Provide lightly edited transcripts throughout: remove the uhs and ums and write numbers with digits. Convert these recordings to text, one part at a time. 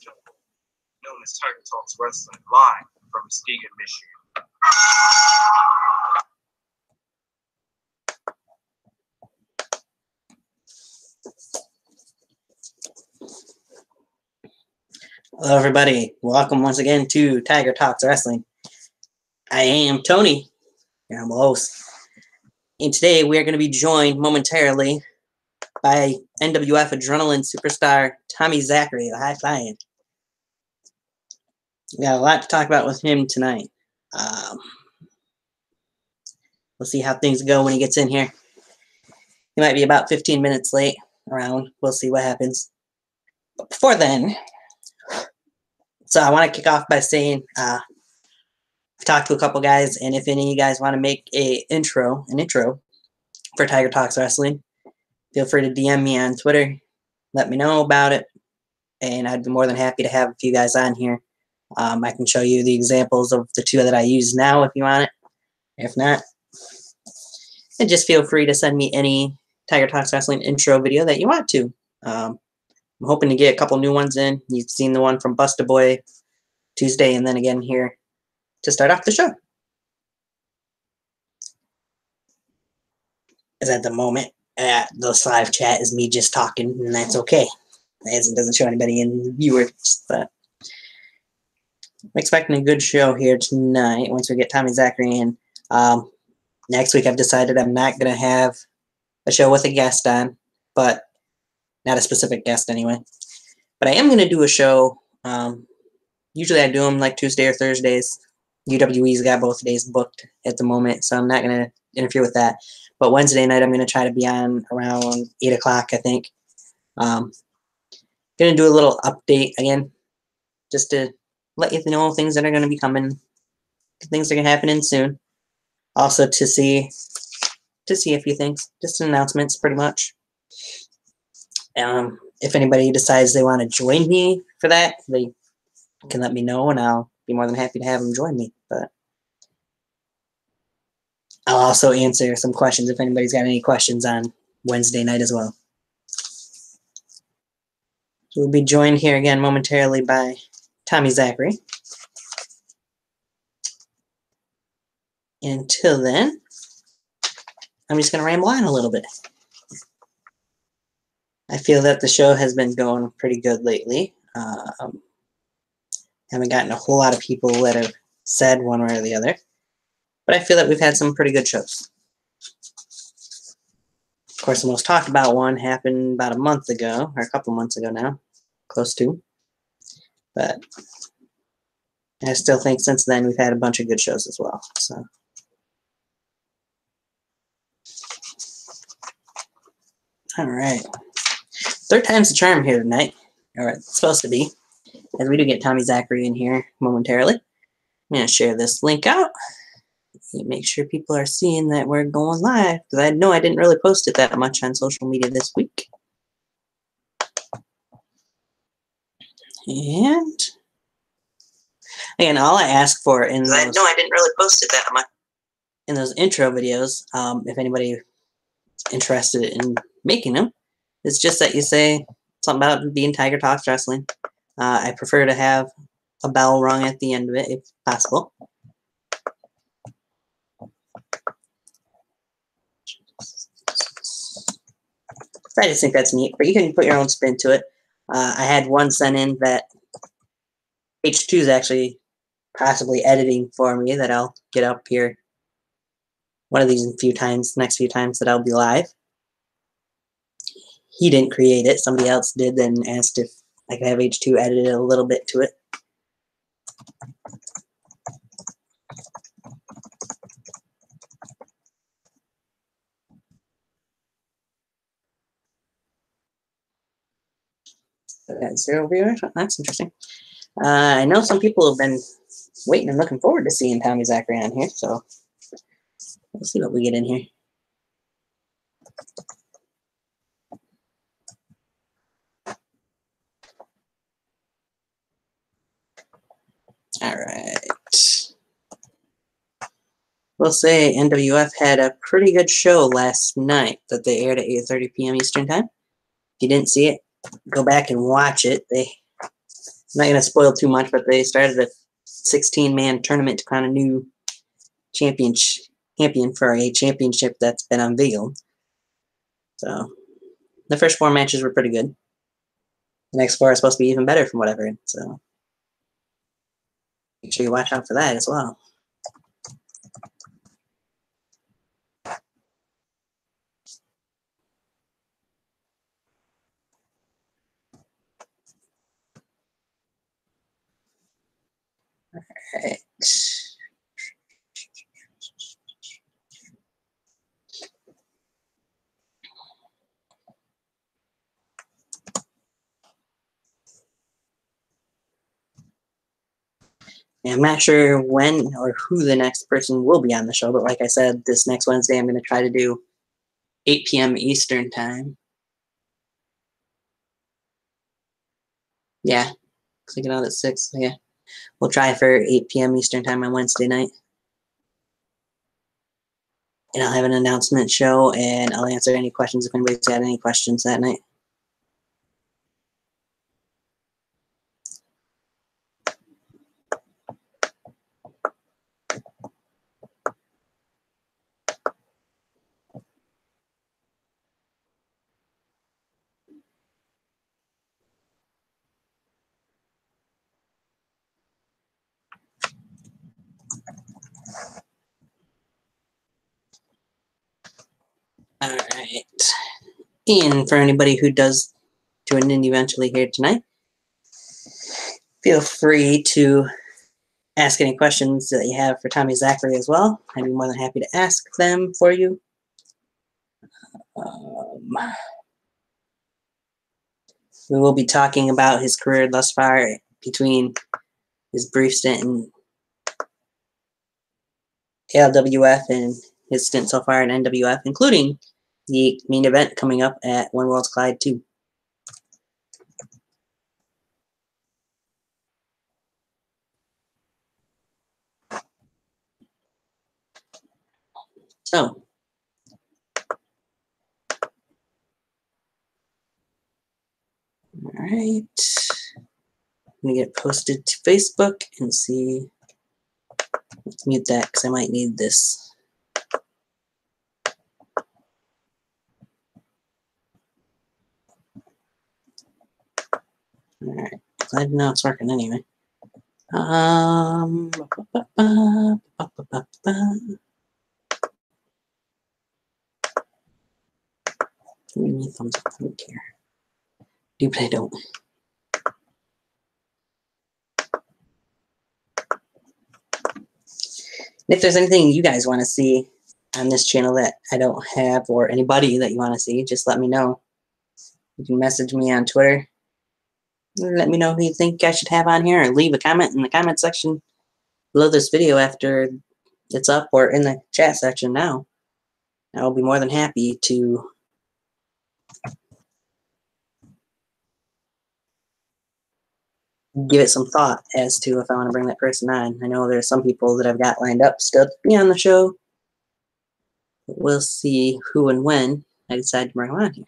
show known as Tiger Talks Wrestling, live from Muskegon, Michigan. Hello, everybody. Welcome once again to Tiger Talks Wrestling. I am Tony, your humble host. And today we are going to be joined momentarily by NWF Adrenaline superstar Tommy Zachary, the high flying. We got a lot to talk about with him tonight. We'll see how things go when he gets in here. He might be about 15 minutes late around. We'll see what happens. But before then, so I want to kick off by saying I've talked to a couple guys, and if any of you guys want to make an intro for Tiger Talks Wrestling, feel free to DM me on Twitter. Let me know about it, and I'd be more than happy to have a few guys on here. I can show you the examples of the two that I use now if you want it. If not, then just feel free to send me any Tiger Talks Wrestling intro video that you want to. I'm hoping to get a couple new ones in. You've seen the one from Busta Boy Tuesday, and then again here to start off the show. As at the moment, the live chat is me just talking, and that's okay, as it doesn't show anybody in viewers. But I'm expecting a good show here tonight once we get Tommy Zachary in. Next week, I've decided I'm not going to have a show with a guest on, but not a specific guest anyway. But I am going to do a show. Usually I do them like Tuesday or Thursdays. UWE's got both days booked at the moment, so I'm not going to interfere with that. But Wednesday night, I'm going to try to be on around 8 o'clock, I think. Going to do a little update again, just to let you know things that are going to be coming, things that are going to happen soon. Also to see a few things, just announcements pretty much. If anybody decides they want to join me for that, they can let me know, and I'll be more than happy to have them join me. But I'll also answer some questions if anybody's got any questions on Wednesday night as well. So we'll be joined here again momentarily by Tommy Zachary. Until then, I'm just going to ramble on a little bit. I feel that the show has been going pretty good lately. Haven't gotten a whole lot of people that have said one way or the other, but I feel that we've had some pretty good shows. Of course, the most talked about one happened about a month ago, or a couple months ago now, close to. But I still think since then we've had a bunch of good shows as well. So. All right. Third time's the charm here tonight, or it's supposed to be, as we do get Tommy Zachary in here momentarily. I'm going to share this link out. Make sure people are seeing that we're going live, because I know I didn't really post it that much on social media this week. And again, all I ask for in those, I know I didn't really post it that much in those intro videos, if anybody is interested in making them, it's just that you say something about being Tiger Talks Wrestling. I prefer to have a bell rung at the end of it, if possible. I just think that's neat, but you can put your own spin to it. I had one sent in that H2 is actually possibly editing for me that I'll get up here one of these next few times that I'll be live. He didn't create it. Somebody else did, then asked if I could have H2 edit a little bit to it. So that's 0 viewers. That's interesting. I know some people have been waiting and looking forward to seeing Tommy Zachary on here, so we'll see what we get in here. All right. We'll say NWF had a pretty good show last night that they aired at 8:30 p.m. Eastern Time. If you didn't see it, go back and watch it. They not going to spoil too much, but they started a 16-man tournament to crown a new champion for a championship that's been unveiled. So the first 4 matches were pretty good. The next 4 are supposed to be even better from what I've heard. So make sure you watch out for that as well. Alright. And I'm not sure when or who the next person will be on the show, but like I said, this next Wednesday I'm going to try to do 8 p.m. Eastern time. Yeah, clicking out at 6. Yeah, we'll try for 8 p.m. Eastern time on Wednesday night. And I'll have an announcement show, and I'll answer any questions if anybody's got any questions that night. All right. And for anybody who does tune in eventually here tonight, feel free to ask any questions that you have for Tommy Zachary as well. I'd be more than happy to ask them for you. We will be talking about his career thus far between his brief stint in LWF and his stint so far in NWF, including the main event coming up at One World's Collide 2. So, all right. I'm going to get posted to Facebook and see. Let's mute that because I might need this. All right. Glad to know it's working anyway. Give me a thumbs up. I don't care. Do, but I don't. If there's anything you guys want to see on this channel that I don't have, or anybody that you want to see, just let me know. You can message me on Twitter. Let me know who you think I should have on here, or leave a comment in the comment section below this video after it's up, or in the chat section now. I'll be more than happy to give it some thought as to if I want to bring that person on. I know there's some people that I've got lined up still to be on the show. We'll see who and when I decide to bring them on here.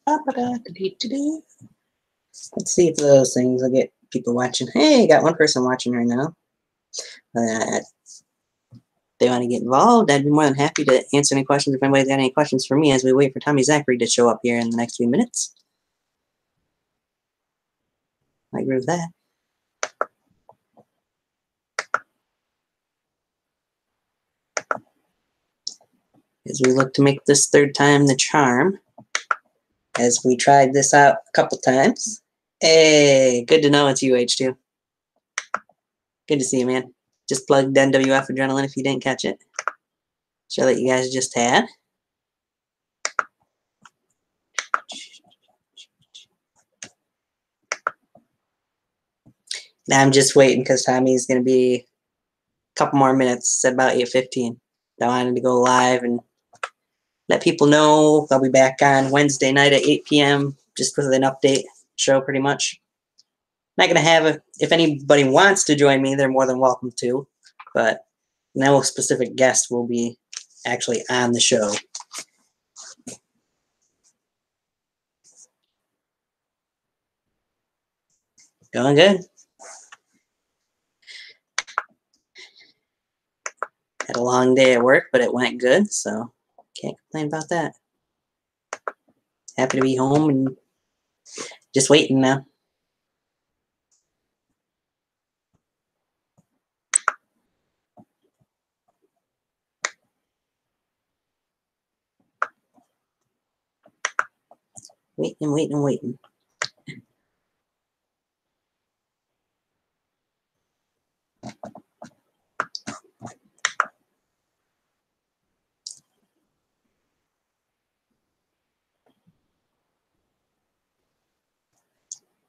Let's see if those things will get people watching. Hey, got one person watching right now. They want to get involved, I'd be more than happy to answer any questions if anybody's got any questions for me as we wait for Tommy Zachary to show up here in the next few minutes. I agree with that. as we look to make this third time the charm, as we tried this out a couple times. Hey, good to know it's you, H2. Good to see you, man. Just plugged NWF Adrenaline if you didn't catch it. Show that you guys just had. Now I'm just waiting because Tommy's going to be a couple more minutes, about 8:15. I wanted to go live and let people know I'll be back on Wednesday night at 8 p.m. just with an update show pretty much. Not going to have a, if anybody wants to join me, they're more than welcome to, but no specific guest will be actually on the show. Going good. Had a long day at work, but it went good, so can't complain about that. Happy to be home and just waiting now. Waiting.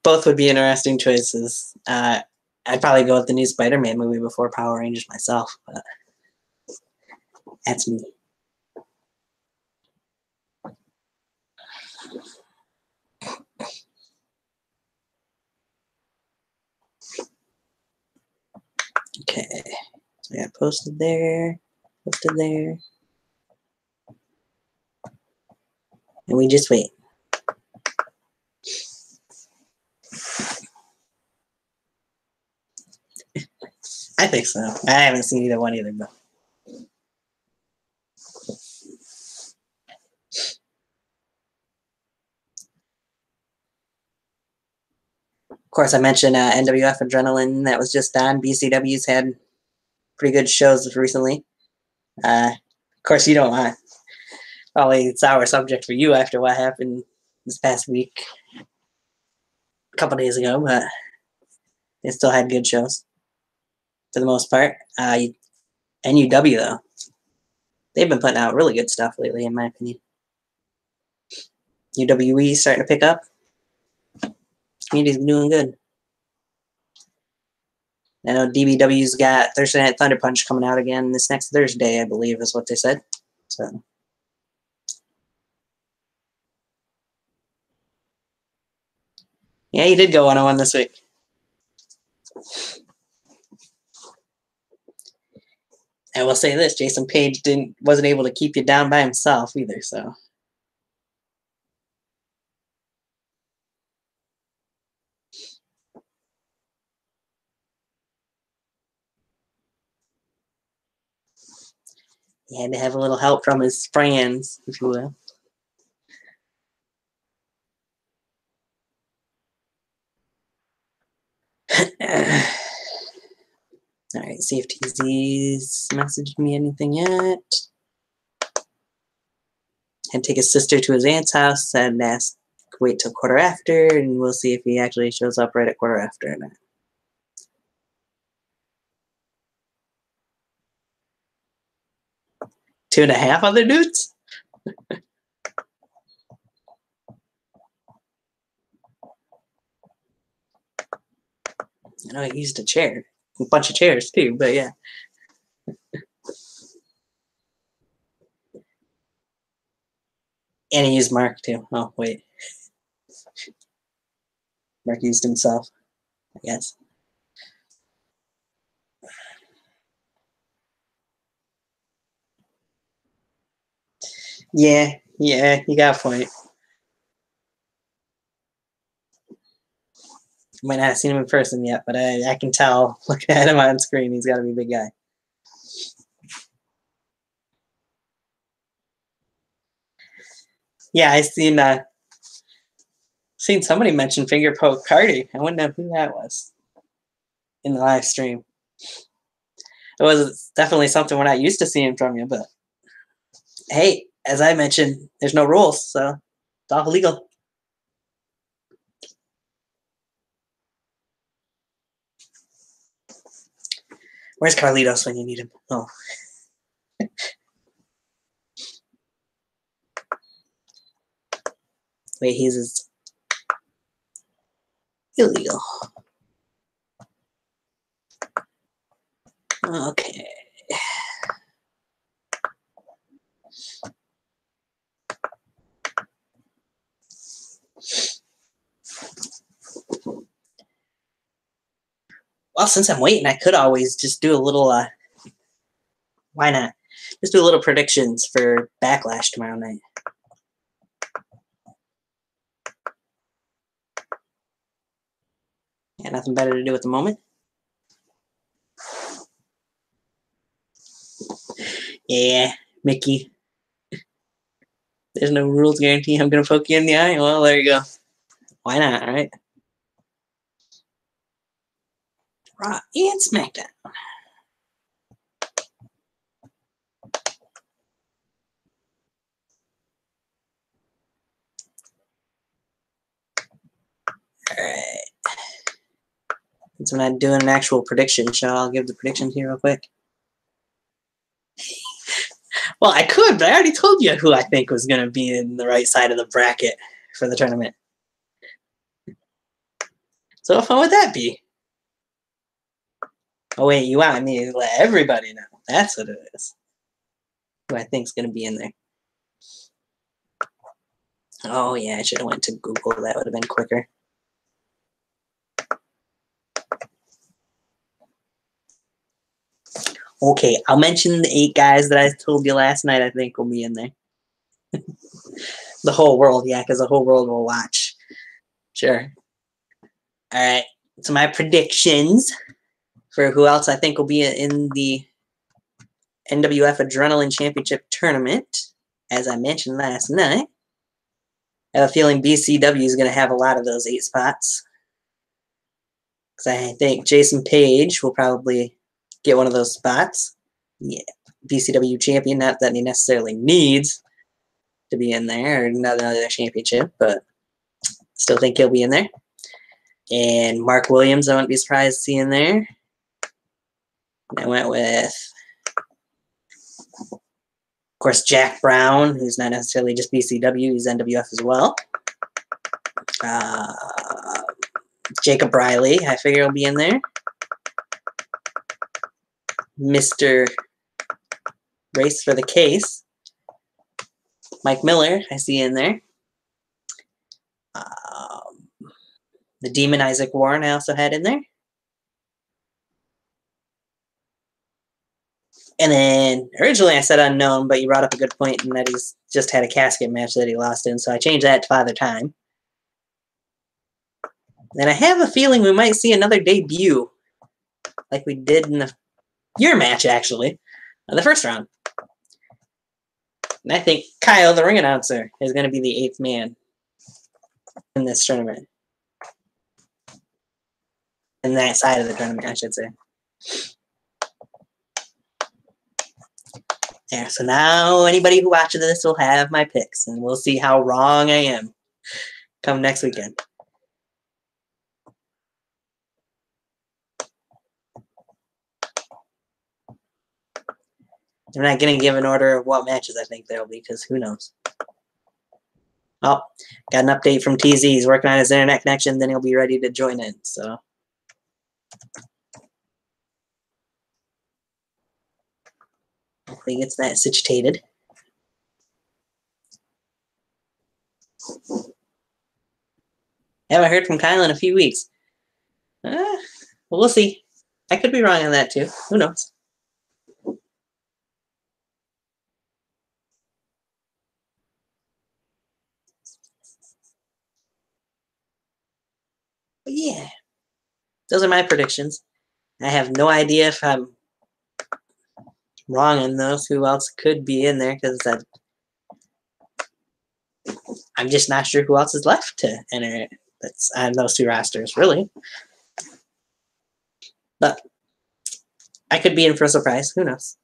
Both would be interesting choices. I'd probably go with the new Spider-Man movie before Power Rangers myself, but that's me. Okay, so I got posted there, and we just wait. I think so. I haven't seen either one either, but of course I mentioned NWF Adrenaline that was just on. BCW's had pretty good shows recently. Of course, you don't want probably it's our subject for you after what happened this past week, a couple days ago, but they still had good shows for the most part. NUW though, they've been putting out really good stuff lately, in my opinion. UWE starting to pick up. Community's doing good. I know DBW's got Thursday Night Thunder Punch coming out again this next Thursday, I believe, is what they said. So, yeah, you did go 101 this week. I will say this: Jason Page wasn't able to keep you down by himself either. So, he had to have a little help from his friends, if you will. All right, see if TZ's messaged me anything yet. Had to take his sister to his aunt's house and asked, wait till quarter after, and we'll see if he actually shows up right at quarter after or not. Two and a half other dudes? I know he used a chair. A bunch of chairs too, but yeah. And he used Mark too. Oh, wait. Mark used himself, I guess. Yeah, you got a point. Might not have seen him in person yet, but I can tell looking at him on screen, he's got to be a big guy. Yeah, I seen somebody mention Finger Poke Cardi. I wouldn't know who that was in the live stream. It was definitely something we're not used to seeing from you, but hey, as I mentioned, there's no rules, so it's all legal. Where's Carlitos when you need him? Oh. Wait, he's illegal. Okay. Well, since I'm waiting, I could always just do a little, why not? Just do a little predictions for Backlash tomorrow night. Yeah, nothing better to do at the moment. Yeah, Mickey. There's no rules guarantee I'm going to poke you in the eye. Well, there you go. Why not, right? Raw and SmackDown. Alright. Since we're not doing an actual prediction show, I'll give the predictions here real quick. Well, I could, but I already told you who I think was going to be in the right side of the bracket for the tournament. So what fun would that be? Oh, wait, you want me to let everybody know. That's what it is. Who I think is going to be in there. Oh, yeah, I should have went to Google. That would have been quicker. Okay, I'll mention the 8 guys that I told you last night I think will be in there. The whole world, yeah, because the whole world will watch. Sure. All right, so my predictions for who else I think will be in the NWF Adrenaline Championship Tournament, as I mentioned last night. I have a feeling BCW is going to have a lot of those 8 spots. Because I think Jason Page will probably get one of those spots. Yeah, BCW champion, not that he necessarily needs to be in there, or another championship, but still think he'll be in there. And Mark Williams, I wouldn't be surprised to see in there. And I went with, of course, Jack Brown, who's not necessarily just BCW, he's NWF as well. Jacob Riley, I figure he'll be in there. Mr. Race for the Case, Mike Miller, I see in there. The Demon Isaac Warren I also had in there. And then originally I said unknown, but you brought up a good point in that he's just had a casket match that he lost in, so I changed that to Father Time. And I have a feeling we might see another debut, like we did in your match, actually, in the first round. And I think Kyle, the ring announcer, is going to be the 8th man in this tournament. In that side of the tournament, I should say. There, so now anybody who watches this will have my picks, and we'll see how wrong I am come next weekend. I'm not going to give an order of what matches I think there will be, because who knows. Oh, got an update from TZ. He's working on his internet connection, then he'll be ready to join in, so. Hopefully he gets that situated. Haven't heard from Kyle in a few weeks. Well, we'll see. I could be wrong on that too. Who knows? But yeah, those are my predictions. I have no idea if I'm wrong in those. Who else could be in there? Because I'm just not sure who else is left to enter it. That's on those 2 rosters, really. But I could be in for a surprise. Who knows?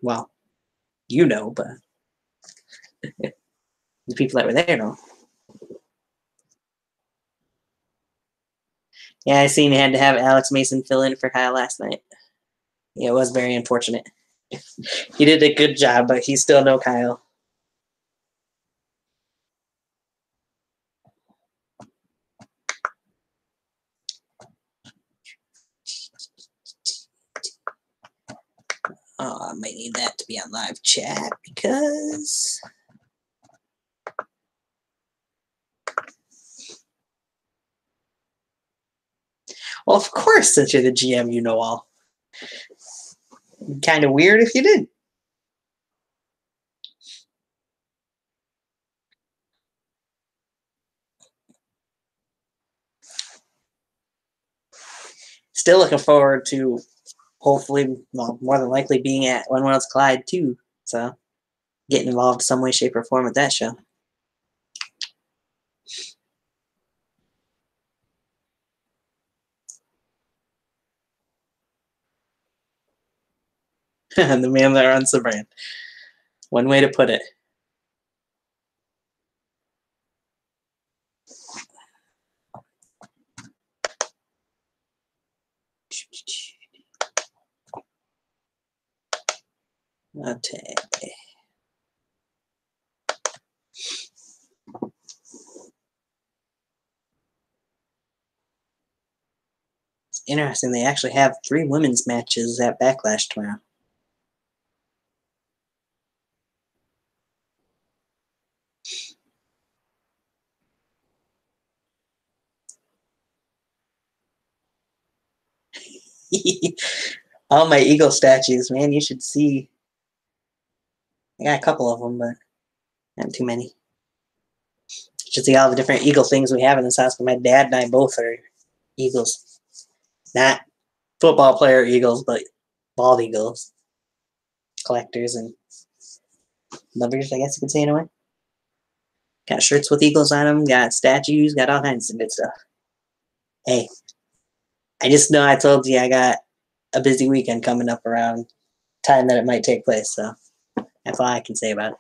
Well, you know, but the people that were there know. Yeah, I seen they had to have Alex Mason fill in for Kyle last night. Yeah, it was very unfortunate. He did a good job, but he's still no Kyle. Oh, I might need that to be on live chat because... Well, of course, since you're the GM, you know all. Kind of weird if you did. Still looking forward to hopefully, well, more than likely being at One World's Collide too. So getting involved in some way, shape, or form with that show. The man that runs the brand. One way to put it. Okay. It's interesting. They actually have 3 women's matches at Backlash tomorrow. All my Eagle statues, man. You should see. I got a couple of them, but not too many. You should see all the different Eagle things we have in this house. But my dad and I both are Eagles. Not football player Eagles, but bald Eagles. Collectors and lovers, I guess you could say in a way. Got shirts with Eagles on them, got statues, got all kinds of good stuff. Hey, I just know I told you I got a busy weekend coming up around time that it might take place, so that's all I can say about it.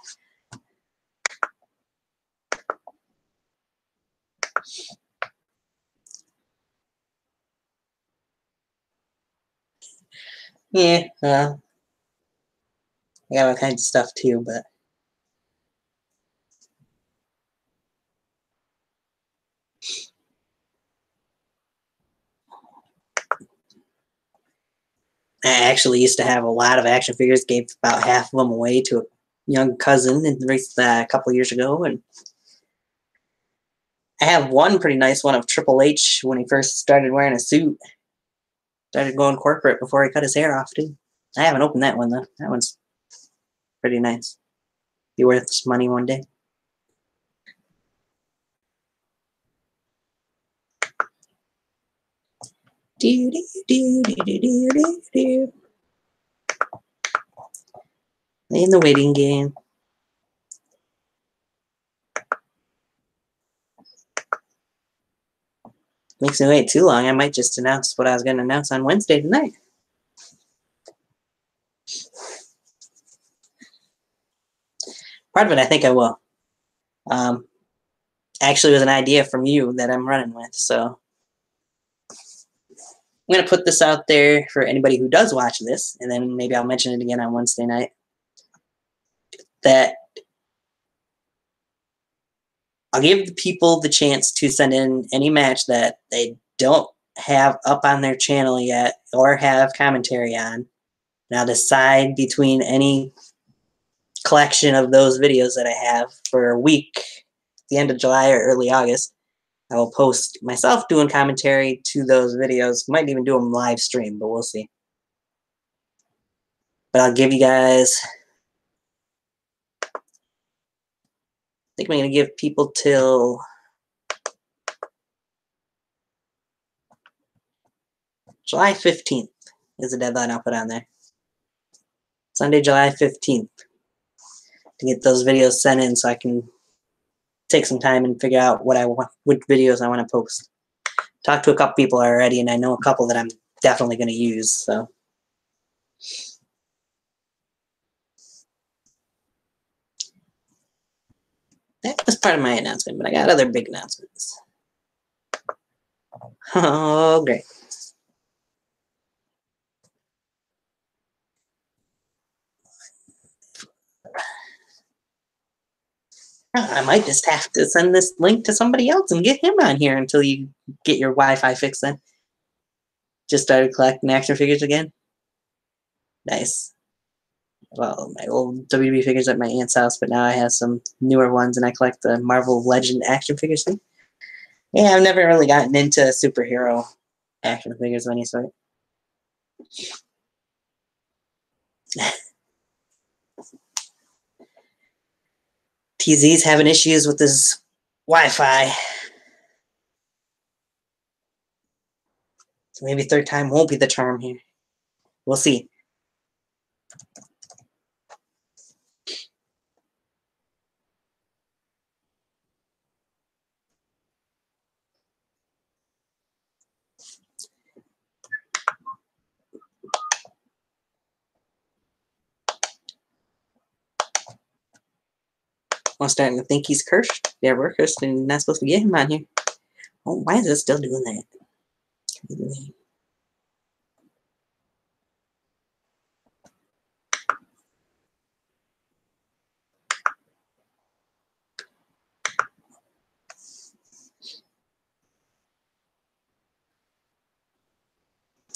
Yeah, I got all kinds of stuff too, but I actually used to have a lot of action figures, gave about half of them away to a young cousin in a couple of years ago, and I have one pretty nice one of Triple H when he first started wearing a suit. Started going corporate before he cut his hair off, too. I haven't opened that one, though. That one's pretty nice. Be worth some money one day. Do, do, do, do, do, do, do, do. In the waiting game. Makes me wait too long. I might just announce what I was going to announce on Wednesday tonight. Part of it, I think I will. Actually, it was an idea from you that I'm running with, so I'm going to put this out there for anybody who does watch this, and then maybe I'll mention it again on Wednesday night, that I'll give the people the chance to send in any match that they don't have up on their channel yet or have commentary on. And I'll decide between any collection of those videos that I have for a week, the end of July or early August. I will post myself doing commentary to those videos. Might even do them live stream, but we'll see. But I'll give you guys... I think I'm going to give people till... July 15th is the deadline I'll put on there. Sunday, July 15th. To get those videos sent in so I can take some time and figure out what I want, which videos I want to post. Talked to a couple people already, and I know a couple that I'm definitely going to use, so... That was part of my announcement, but I got other big announcements. Oh, great. I might just have to send this link to somebody else and get him on here until you get your Wi-Fi fixed then. Just started collecting action figures again? Nice. Well, my old WB figures at my aunt's house, but now I have some newer ones and I collect the Marvel Legend action figures thing. Yeah, I've never really gotten into superhero action figures of any sort. TZ's having issues with his Wi-Fi. So maybe third time won't be the charm here. We'll see. I'm starting to think he's cursed. Yeah, we're cursed and not supposed to get him on here. Oh, why is it still doing that?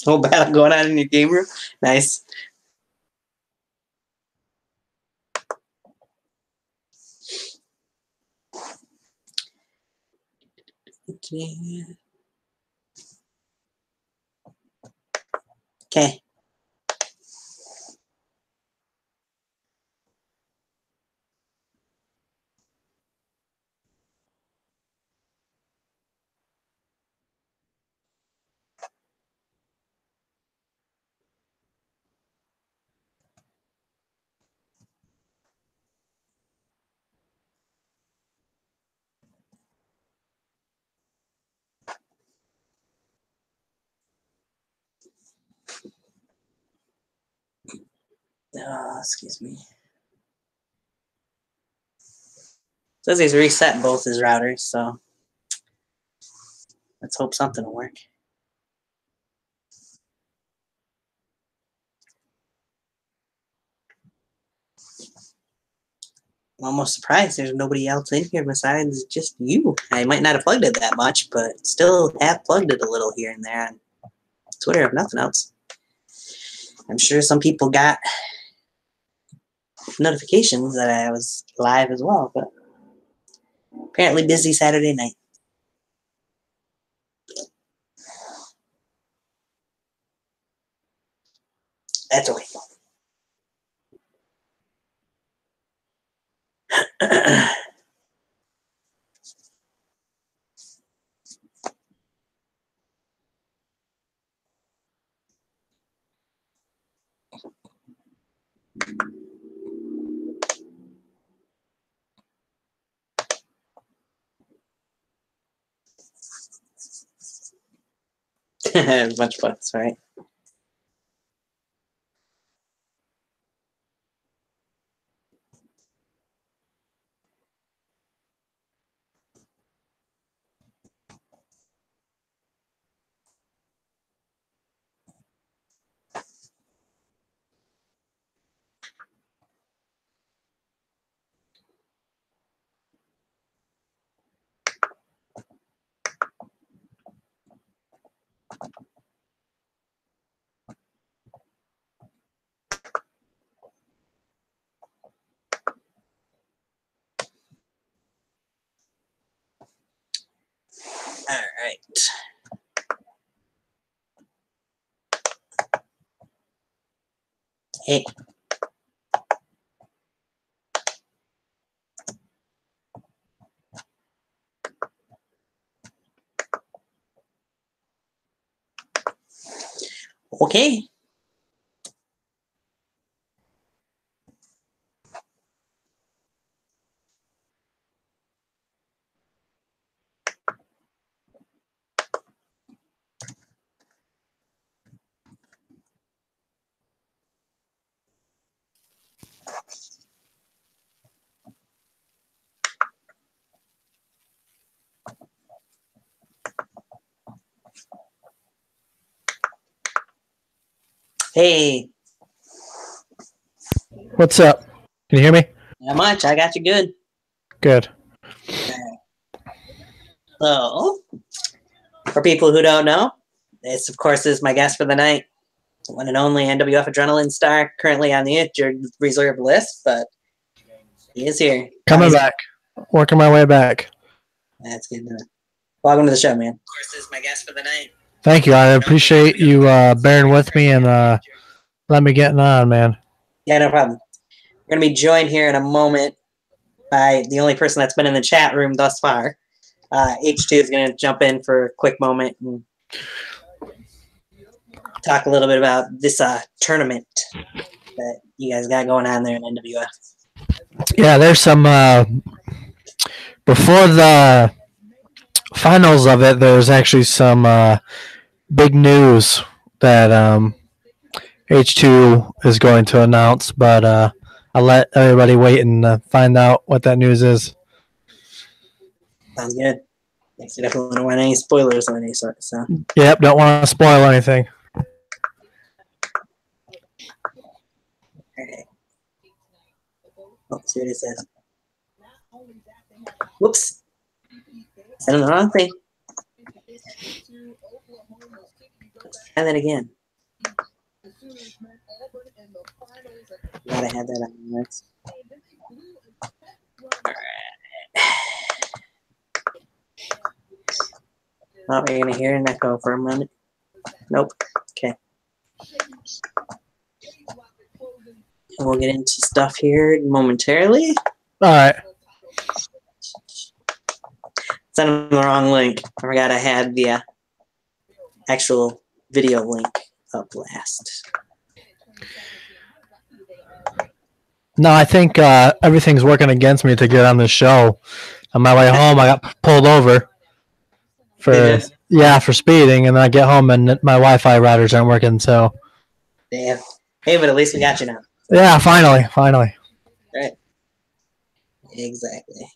Whole battle going on in your game room? Nice. Okay. Excuse me. Says he's reset both his routers, so let's hope something will work. I'm almost surprised there's nobody else in here besides just you. I might not have plugged it that much, but still have plugged it a little here and there on Twitter, if nothing else. I'm sure some people got notifications that I was live as well, but apparently busy Saturday night. That's okay. A bunch of bucks, right? All right. Hey. Okay. Hey, What's up? Can you hear me? not much. I got you good. Good. So, for people who don't know, this, of course, is my guest for the night. One and only NWF Adrenaline star, currently on the injured reserve list, but he is here. Coming back. Working my way back. That's good. Welcome to the show, man. Of course, this is my guest for the night. Thank you. I appreciate you bearing with me and let me get on, man. Yeah, no problem. We're going to be joined here in a moment by the only person that's been in the chat room thus far. H2 is going to jump in for a quick moment and talk a little bit about this tournament that you guys got going on there in NWF. Yeah, there's some before the finals of it, there's actually some big news that H2 is going to announce, but I'll let everybody wait and find out what that news is. Sounds good. Thanks. You definitely don't want any spoilers on any sort. So. Yep, don't want to spoil anything. Okay. Oh, see what it says. Whoops. Said the wrong thing. Try that again. Gotta have that on next. Oh, are you gonna hear an echo for a minute? Nope. Okay. And we'll get into stuff here momentarily. All right. Sent him the wrong link. I forgot I had the actual video link up last. No, I think everything's working against me to get on this show. On my way home, I got pulled over for speeding, and then I get home and my Wi-Fi routers aren't working. So, damn. Hey, but at least we got you now. Yeah, finally. Right. Exactly.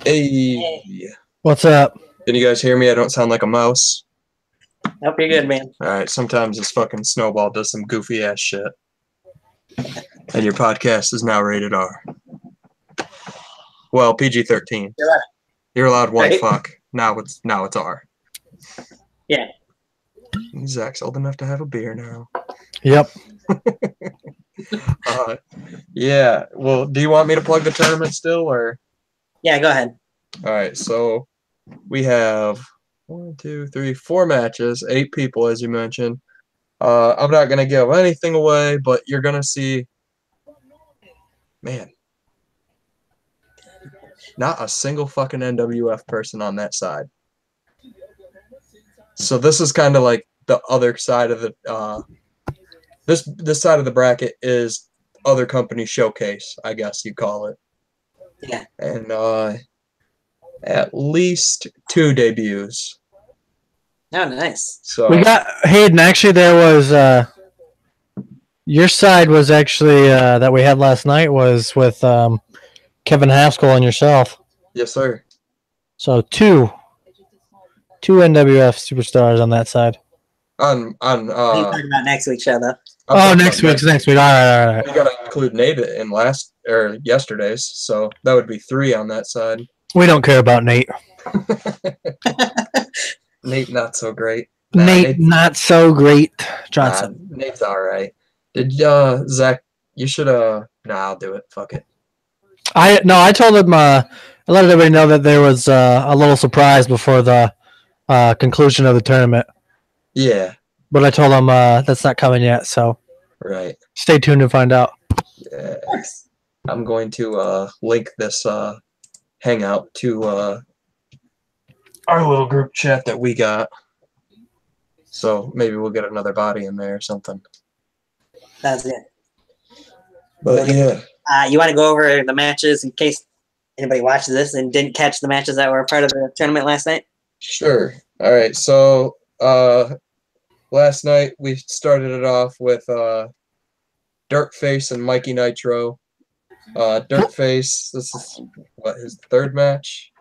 Hey. What's up? Can you guys hear me? I don't sound like a mouse. Nope, you're good, man. Alright, sometimes this fucking snowball does some goofy ass shit. And your podcast is now rated R. Well, PG-13. You're allowed one Right. fuck. Now it's R. Yeah. Zach's old enough to have a beer now. Yep. Yeah. Well, do you want me to plug the tournament still, or? Yeah, go ahead. All right. So we have 4 matches, 8 people, as you mentioned. I'm not gonna give anything away, but you're gonna see, man, not a single fucking NWF person on that side. So this is kind of like the other side of the this side of the bracket is other company showcase, I guess you call it. Yeah. And at least 2 debuts. Oh, nice. So We got Hayden. Actually, there was your side was actually that we had last night was with Kevin Haskell and yourself. yes, sir. So two NWF superstars on that side. On What are you talking about next week, show, though? Next week. All right. We gotta include Nate in yesterday's, so that would be 3 on that side. We don't care about Nate. Nate not so great. Nate not so great. Johnson. Nate's all right. Did Zach? You should I'll do it. Fuck it. I told him. I let everybody know that there was a little surprise before the conclusion of the tournament. Yeah. But I told him that's not coming yet. So Right. stay tuned to find out. Yeah. I'm going to link this hangout to our little group chat that we got. So maybe we'll get another body in there or something. That's it. But yeah. You want to go over the matches in case anybody watches this and didn't catch the matches that were part of the tournament last night? Sure. All right. So last night we started it off with Dirtface and Mikey Nitro. Dirtface, this is what, his third match?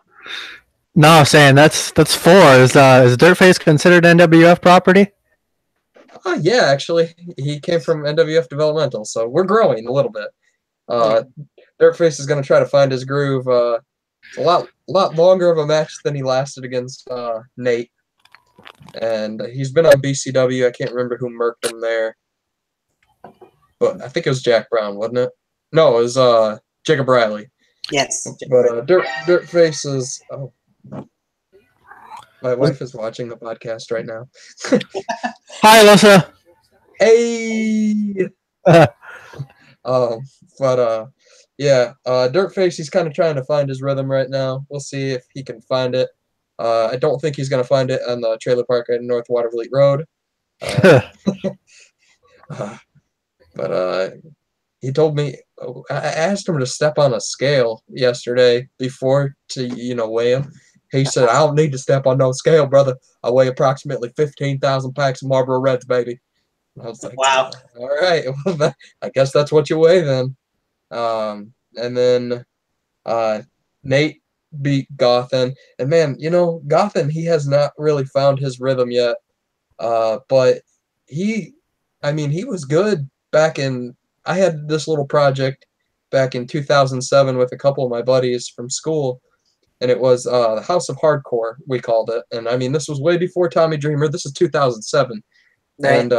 No, I'm saying that's 4. Is Dirtface considered NWF property? Oh yeah, actually, he came from NWF Developmental, so we're growing a little bit. Dirtface is going to try to find his groove. It's a lot longer of a match than he lasted against Nate, and he's been on BCW. I can't remember who murked him there, but I think it was Jack Brown, wasn't it? No, it was Jacob Riley. Yes. But Dirtface is. Oh, my wife is watching the podcast right now. Hi, Alyssa. Hey. Yeah, Dirtface, he's kind of trying to find his rhythm right now. We'll see if he can find it. I don't think he's going to find it on the trailer park at North Watervliet Road. But he told me, I asked him to step on a scale yesterday before to, weigh him. He said, I don't need to step on no scale, brother. I weigh approximately 15,000 packs of Marlboro Reds, baby. And I was like, wow. All right. Well, I guess that's what you weigh then. And then Nate beat Gothen. And man, Gothen, he has not really found his rhythm yet. But he was good back in, I had this little project back in 2007 with a couple of my buddies from school. And it was the House of Hardcore, we called it. And I mean, this was way before Tommy Dreamer. This is 2007. Right. And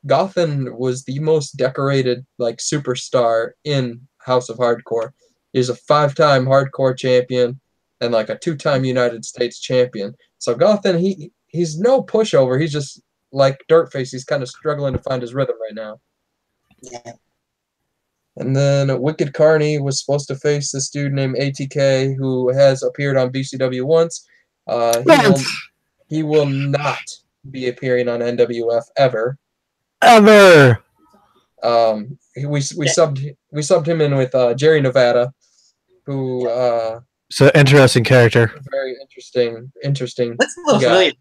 Gothen was the most decorated superstar in House of Hardcore. He's a 5-time hardcore champion and a 2-time United States champion. So Gothen, he's no pushover. He's just like Dirtface. He's kind of struggling to find his rhythm right now. Yeah. And then Wicked Carney was supposed to face this dude named ATK, who has appeared on BCW once. He will not be appearing on NWF ever. Ever. We subbed him in with Jerry Nevada, who it's an interesting character. Very interesting. Looks a little familiar.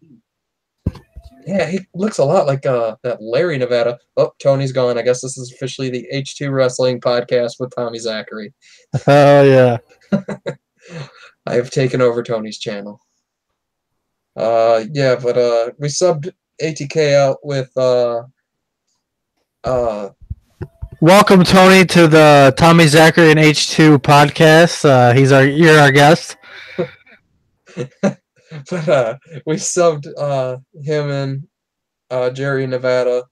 Yeah, he looks a lot like that Larry Nevada. Oh, Tony's gone. I guess this is officially the H2 Wrestling podcast with Tommy Zachary. Oh yeah. I have taken over Tony's channel. We subbed ATK out with welcome, Tony, to the Tommy Zachary and H2 podcast. You're our guest. But we subbed him and Jerry Nevada,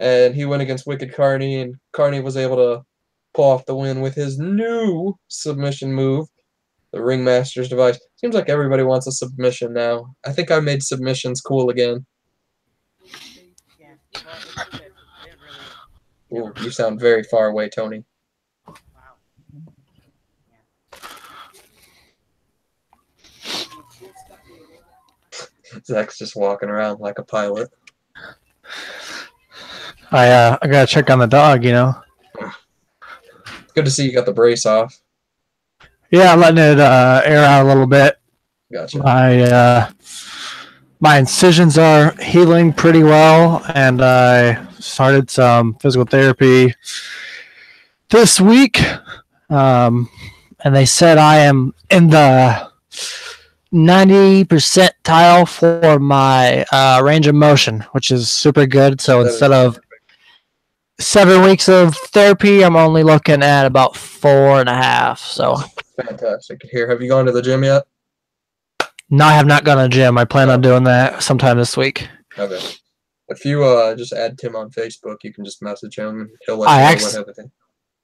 and he went against Wicked Carney, and Carney was able to pull off the win with his new submission move, the Ringmaster's Device. Seems like everybody wants a submission now. I think I made submissions cool again. Ooh, you sound very far away, Tony. Zach's just walking around like a pilot. I gotta check on the dog, Good to see you got the brace off. Yeah, I'm letting it air out a little bit. Gotcha. My incisions are healing pretty well, and I started some physical therapy this week. And they said I am in the 90 percentile for my range of motion, which is super good. So instead of 7 weeks of therapy, I'm only looking at about 4.5. So fantastic. Here, have you gone to the gym yet? No, I have not gone to the gym. I plan on doing that sometime this week. Okay. If you just add Tim on Facebook, you can just message him. He'll let you know what everything.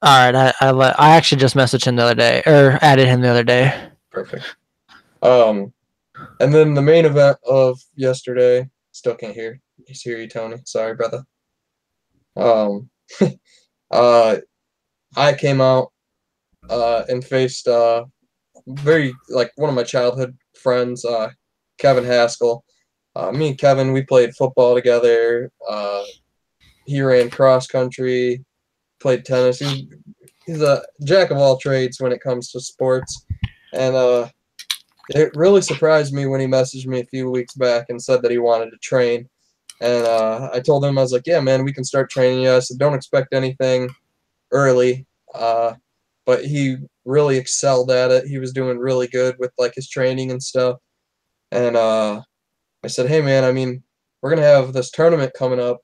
All right, I actually just messaged him the other day, or added him the other day. Perfect. And then the main event of yesterday, still can't hear you, Tony. Sorry, brother. I came out and faced very one of my childhood friends, Kevin Haskell. Me and Kevin, we played football together. He ran cross country, played tennis. He's a jack of all trades when it comes to sports, and it really surprised me when he messaged me a few weeks back and said that he wanted to train. And I told him, I was like, yeah, man, we can start training you. I said, don't expect anything early. But he really excelled at it. He was doing really good with like his training and stuff. And I said, hey, man, I mean, we're going to have this tournament coming up.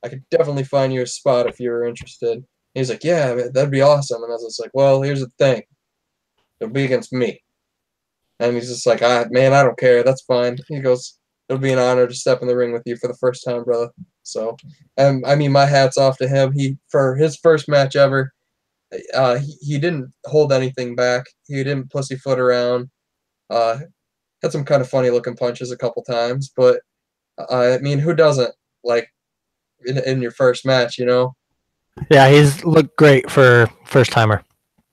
I could definitely find you a spot if you're interested. He's like, yeah, man, that'd be awesome. And I was just like, well, here's the thing. It'll be against me. And he's just like, man, I don't care. That's fine. He goes, it'll be an honor to step in the ring with you for the first time, brother. So, I mean, my hat's off to him. For his first match ever, he didn't hold anything back. He didn't pussyfoot around. Had some kind of funny looking punches a couple times, but I mean, who doesn't like in your first match, you know? Yeah, he's looked great for first timer.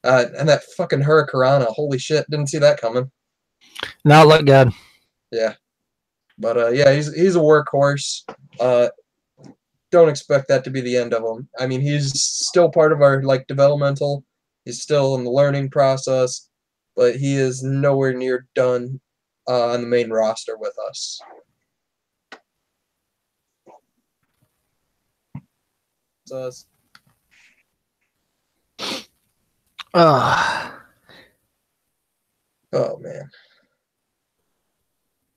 And that fucking Hurricanrana, holy shit, didn't see that coming. Now it looked good. Yeah, but yeah, he's a workhorse. Don't expect that to be the end of him. I mean, he's still part of our like developmental. He's still in the learning process, but he is nowhere near done on the main roster with us. So oh man,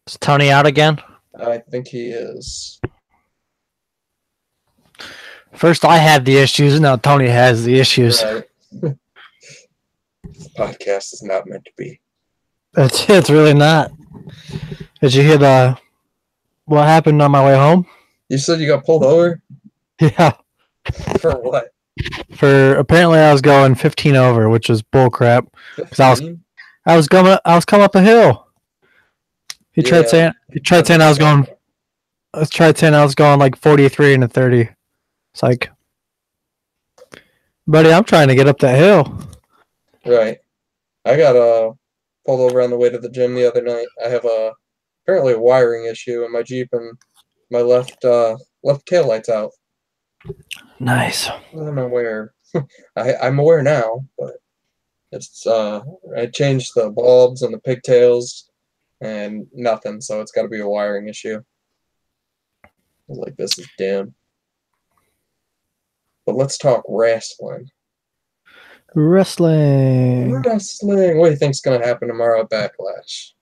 is Tony out again? I think he is. First, I had the issues. Now Tony has the issues. Right. This podcast is not meant to be. It's really not. Did you hear what happened on my way home? You said you got pulled over? Yeah. For what? For apparently I was going 15 over, which was bull crap. Because I was coming up a hill. He tried saying I was going like 43 and a 30. It's like, buddy, I'm trying to get up that hill. Right. I got pulled over on the way to the gym the other night. I have apparently a wiring issue in my Jeep, and my left taillight's out. Nice. I'm aware. I'm aware now, but it's I changed the bulbs and the pigtails and nothing, so it's got to be a wiring issue. Like, this is damn. But let's talk wrestling. Wrestling. What do you think's gonna happen tomorrow at Backlash?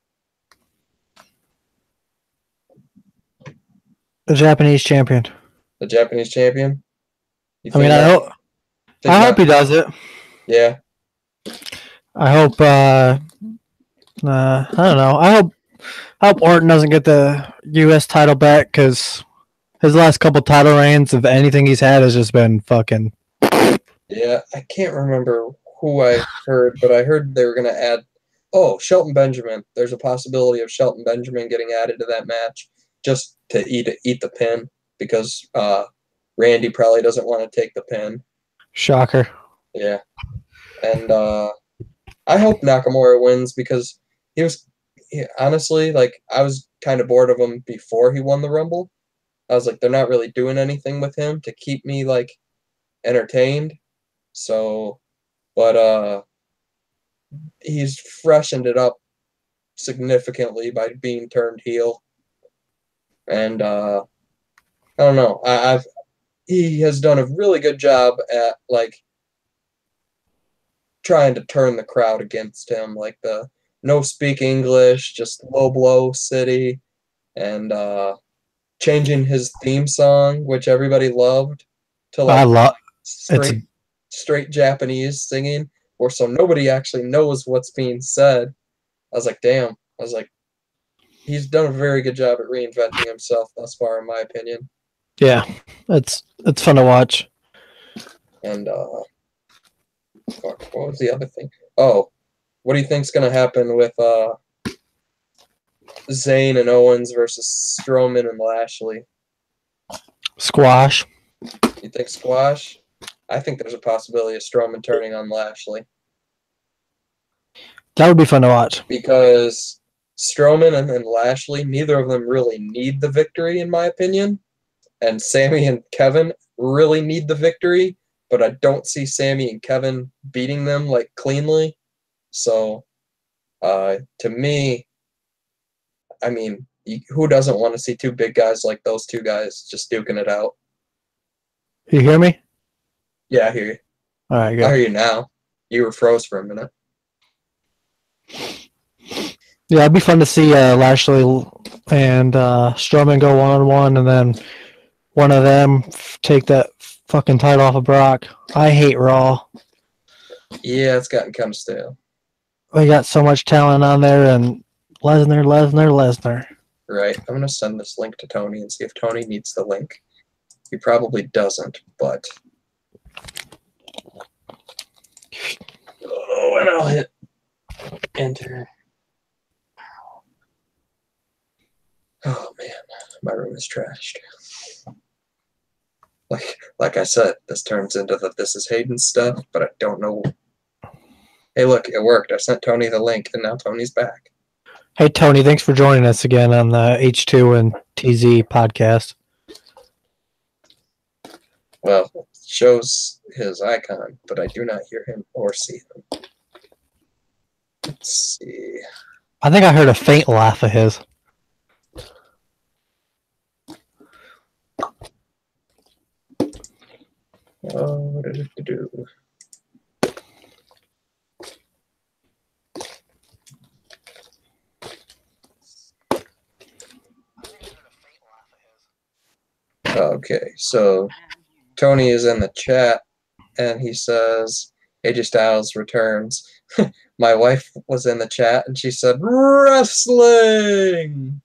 The Japanese champion. The Japanese champion? I mean, I hope he does it. Yeah. I hope. I don't know. I hope Orton doesn't get the U.S. title back, because his last couple title reigns of anything he's had has just been fucking. Yeah, I can't remember who I heard, but I heard they were gonna add. Oh, Shelton Benjamin. There's a possibility of Shelton Benjamin getting added to that match just to eat the pin, because Randy probably doesn't want to take the pin. Shocker. Yeah. And I hope Nakamura wins, because honestly, like, I was kind of bored of him before he won the Rumble. I was like, they're not really doing anything with him to keep me, like, entertained. So, but he's freshened it up significantly by being turned heel. And I don't know. He has done a really good job at, like, trying to turn the crowd against him, like the no speak English, just low blow city, and changing his theme song, which everybody loved, to like straight Japanese singing, or so nobody actually knows what's being said. I was like, damn. I was like, he's done a very good job at reinventing himself thus far, in my opinion. Yeah, it's fun to watch. And fuck, what was the other thing? Oh, what do you think's gonna happen with Zayn and Owens versus Strowman and Lashley? Squash. You think squash? I think there's a possibility of Strowman turning on Lashley. That would be fun to watch. Because Strowman and Lashley, neither of them really need the victory, in my opinion. And Sami and Kevin really need the victory, but I don't see Sami and Kevin beating them, like, cleanly. So, to me, I mean, who doesn't want to see two big guys like those two guys just duking it out? You hear me? Yeah, I hear you. All right, I good. hear you now. You were froze for a minute. Yeah, it'd be fun to see Lashley and Strowman go 1-on-1, and then one of them take that fucking title off of Brock. I hate Raw. Yeah, it's gotten kind of stale. We got so much talent on there, and Lesnar. Right. I'm gonna send this link to Tony and see if Tony needs the link. He probably doesn't, but oh, and I'll hit enter. Oh man, my room is trashed. Like I said, this turns into the This Is Hayden stuff, but I don't know. Hey, look, it worked. I sent Tony the link, and now Tony's back. Hey, Tony, thanks for joining us again on the H2 and TZ podcast. Well, it shows his icon, but I do not hear him or see him. Let's see. I think I heard a faint laugh of his. Oh, what did it do? Okay, so Tony is in the chat, and he says, AJ Styles returns. My wife was in the chat, and she said, wrestling!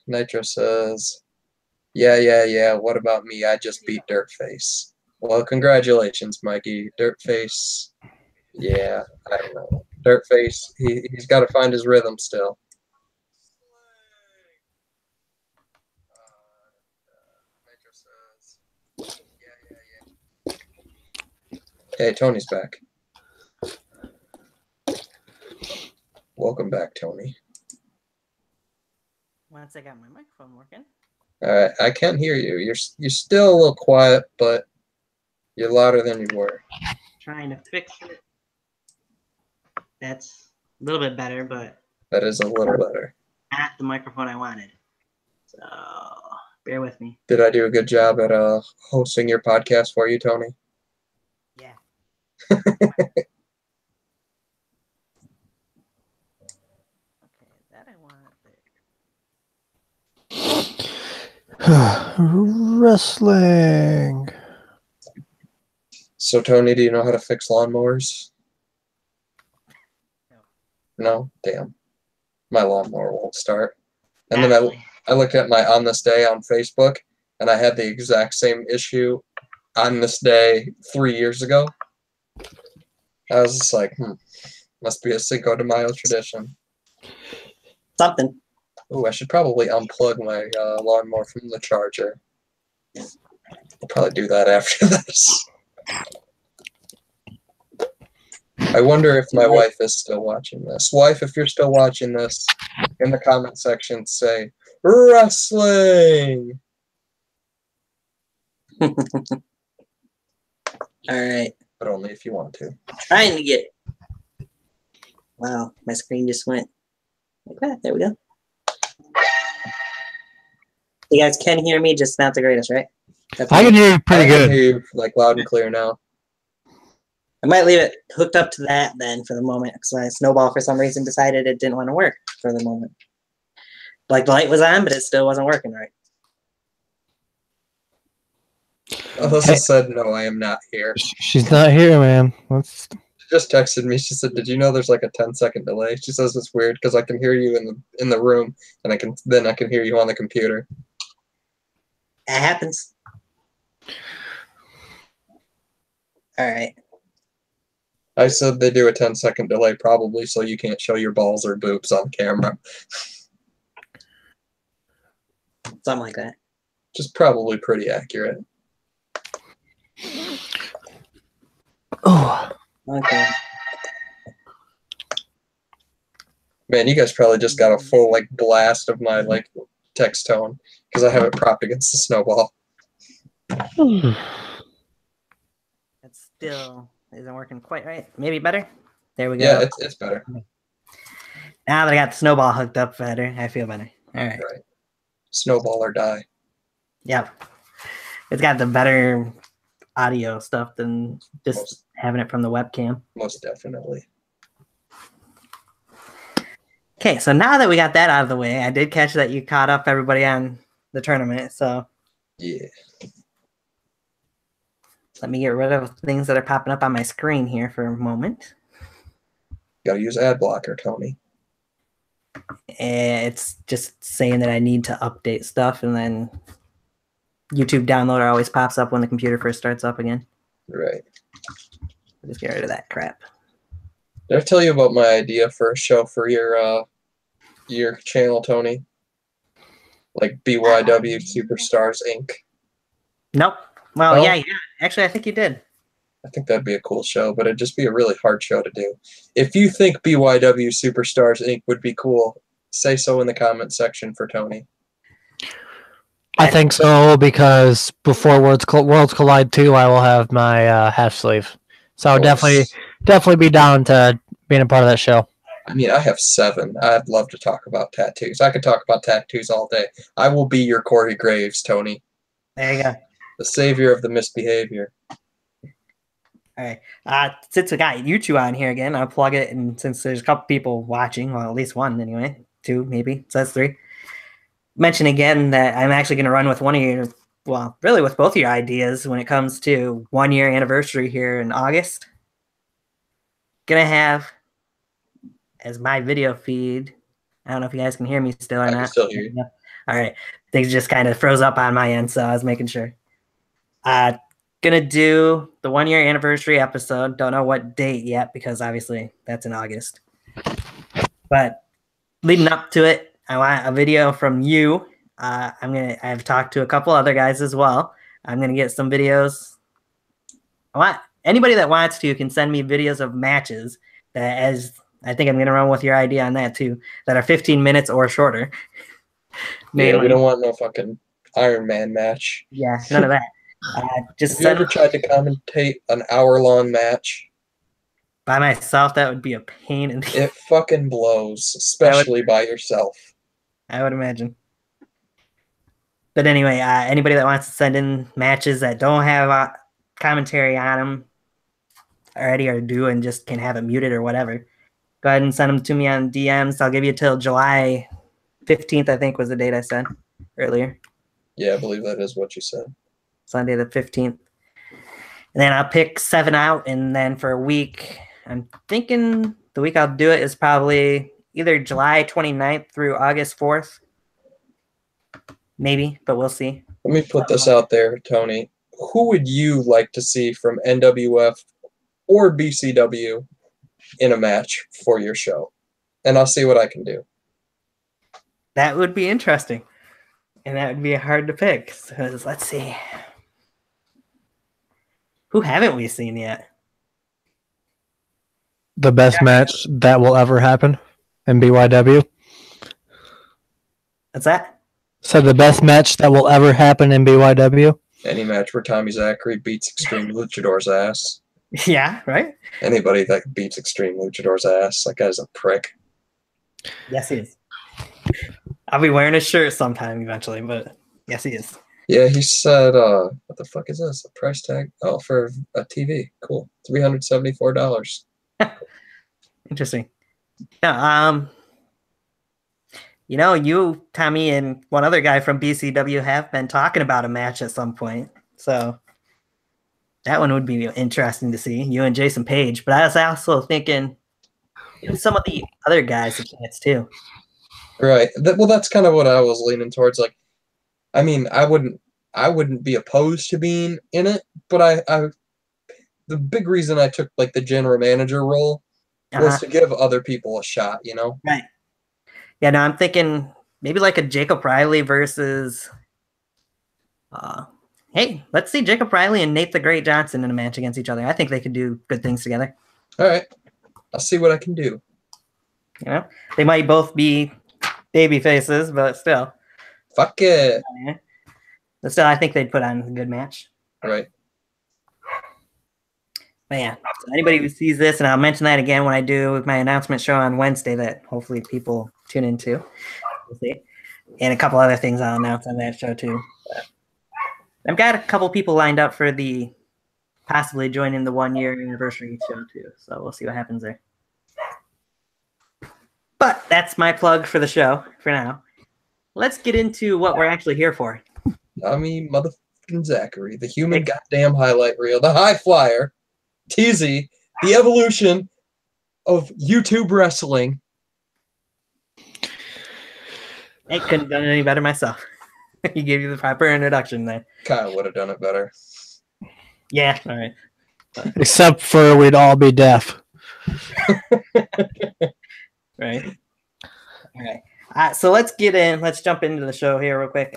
Nitro says, yeah, what about me? I just beat Dirtface. Well, congratulations, Mikey. Dirtface, yeah, I don't know. Dirtface, he's got to find his rhythm still. Hey, Tony's back. Welcome back, Tony. Once I got my microphone working. All right, I can hear you. You're still a little quiet, but you're louder than you were. Trying to fix it. That's a little bit better, but That is a little better. not the microphone I wanted. So bear with me. Did I do a good job at hosting your podcast for you, Tony? Yeah. Okay, that I want there. Wrestling. So, Tony, do you know how to fix lawnmowers? No? Damn. My lawnmower won't start. And then I looked at my On This Day on Facebook, and I had the exact same issue on this day 3 years ago. I was just like, must be a Cinco de Mayo tradition. Something. Ooh, I should probably unplug my lawnmower from the charger. I'll probably do that after this. I wonder if my wife is still watching this. Wife, if you're still watching this, in the comment section say, wrestling! All right. But only if you want to. Trying to get. Wow, my screen just went like that. There we go. You guys can hear me, just not the greatest, right? I can hear you pretty I good. can hear you, like, loud and clear now. I might leave it hooked up to that then for the moment, because my Snowball for some reason decided it didn't want to work for the moment. Like the light was on, but it still wasn't working right. Alyssa said, no, I am not here. She's not here, man. She just texted me. She said, did you know there's like a 10-second delay? She says it's weird because I can hear you in the room, and I can hear you on the computer. That happens. All right. I said they do a 10-second delay probably so you can't show your balls or boobs on camera. Something like that. Just probably pretty accurate. Oh, Okay. Man, you guys probably just got a full like blast of my like text tone because I have it propped against the Snowball. That still isn't working quite right. Maybe better. There we go. Yeah, it's better. Now that I got the snowball hooked up better, I feel better. All right. Right. Snowball or die. Yep. It's got the better audio stuff than just having it from the webcam. Most definitely. Okay, so now that we got that out of the way, I did catch that you caught up everybody on the tournament. So yeah, let me get rid of things that are popping up on my screen here for a moment. Gotta use ad blocker, Tony. It's just saying that I need to update stuff, and then YouTube downloader always pops up when the computer first starts up again. Right. Just get rid of that crap. Did I tell you about my idea for a show for your channel, Tony? Like BYW Superstars Inc. Nope. Well, Oh. yeah. Actually, I think you did. I think that'd be a cool show, but it'd just be a really hard show to do. If you think BYW Superstars Inc. would be cool, say so in the comment section for Tony. I think so, because before Worlds Collide 2, I will have my half sleeve. So I'll definitely be down to being a part of that show. I mean, I have 7. I'd love to talk about tattoos. I could talk about tattoos all day. I will be your Corey Graves, Tony. There you go. The savior of the misbehavior. All right. Since we got you two on here again, I'll plug it. And since there's a couple people watching, well, at least one anyway, 2 maybe, so that's 3. Mention again that I'm actually going to run with one of your, well, really with both of your ideas when it comes to 1-year anniversary here in August. Gonna have as my video feed. I don't know if you guys can hear me still or not. I can still hear you. All right. Things just kind of froze up on my end, so I was making sure. Gonna do the 1-year anniversary episode. Don't know what date yet because obviously that's in August. But leading up to it, I want a video from you. I've talked to a couple other guys as well. I'm gonna get some videos. Anybody that wants to can send me videos of matches that, as I think I'm gonna run with your idea on that too, that are 15 minutes or shorter. Yeah, we don't want no fucking Iron Man match. Yeah, none of that. Just Have you ever tried to commentate an hour-long match? By myself, that would be a pain in the... It fucking blows, especially by yourself. I would imagine. But anyway, anybody that wants to send in matches that don't have commentary on them already or do and just can have it muted or whatever, go ahead and send them to me on DMs. I'll give you till July 15th, I think was the date I said earlier. Yeah, I believe that is what you said. Sunday the 15th. And then I'll pick 7 out, and then for a week, I'm thinking the week I'll do it is probably either July 29th through August 4th. Maybe, but we'll see. Let me put this out there, Tony. Who would you like to see from NWF or BCW in a match for your show? And I'll see what I can do. That would be interesting. And that would be hard to pick. So let's see. Who haven't we seen yet? The best match that will ever happen in BYW. What's that? So the best match that will ever happen in BYW. Any match where Tommy Zachary beats Extreme Luchador's ass. Yeah, right? Anybody that beats Extreme Luchador's ass, that guy's a prick. Yes, he is. I'll be wearing his shirt sometime eventually, but yes, he is. Yeah, he said, what the fuck is this? A price tag? Oh, for a TV. Cool. $374. Interesting. Yeah, you, Tommy, and one other guy from BCW have been talking about a match at some point. So that one would be interesting to see, you and Jason Page. But I was also thinking some of the other guys a chance too. Right. Well, that's kind of what I was leaning towards. Like, I mean, I wouldn't be opposed to being in it, but the big reason I took like the general manager role was to give other people a shot, you know? Right. Yeah, no, I'm thinking maybe like a Jacob Riley versus hey, let's see Jacob Riley and Nate the Great Johnson in a match against each other. I think they could do good things together. All right. I'll see what I can do. You know, they might both be baby faces, but still. Fuck it. But still, I think they'd put on a good match. Right. Man, so anybody who sees this, and I'll mention that again when I do my announcement show on Wednesday that hopefully people tune into. We'll see. And a couple other things I'll announce on that show too. But I've got a couple people lined up for the possibly joining the 1 year anniversary show too. So we'll see what happens there. But that's my plug for the show for now. Let's get into what we're actually here for. Tommy motherfucking Zachary, the human goddamn highlight reel, the high flyer, TZ, the evolution of YouTube wrestling. I couldn't have done it any better myself. He gave you the proper introduction there. Kind of would have done it better. Yeah, all right. Except for we'd all be deaf. Right. All right. So let's get in. Let's jump into the show here real quick.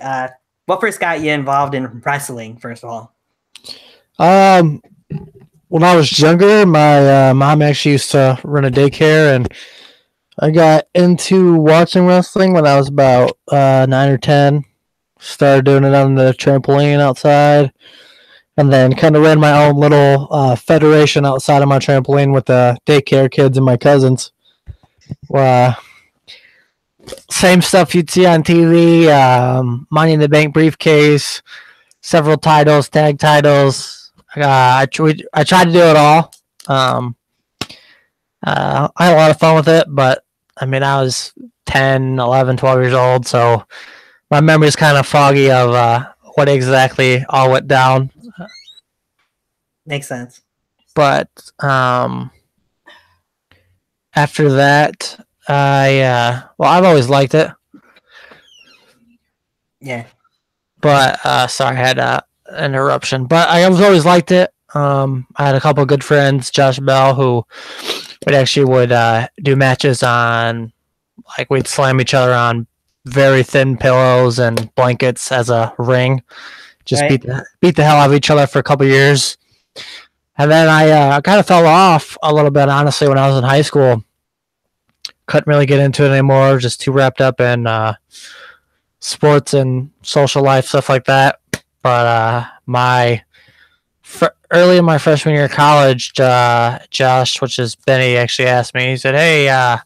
What first got you involved in wrestling, first of all? When I was younger, my mom actually used to run a daycare, and I got into watching wrestling when I was about 9 or 10. Started doing it on the trampoline outside, and then kind of ran my own little federation outside of my trampoline with the daycare kids and my cousins. Same stuff you'd see on TV, Money in the Bank briefcase, several titles, tag titles. I tried to do it all. I had a lot of fun with it, but I mean, I was 10, 11, 12 years old, so my memory is kind of foggy of what exactly all went down. Makes sense. But after that, I've always liked it. Yeah. But sorry, I had an interruption. But I always liked it. I had a couple of good friends, Josh Bell, who would do matches on, like, we'd slam each other on very thin pillows and blankets as a ring. Just right. beat the hell out of each other for a couple of years. And then I kind of fell off a little bit, honestly, when I was in high school. Couldn't really get into it anymore. Just too wrapped up in sports and social life, stuff like that. But early in my freshman year of college, Josh, which is Benny, actually asked me. He said, "Hey,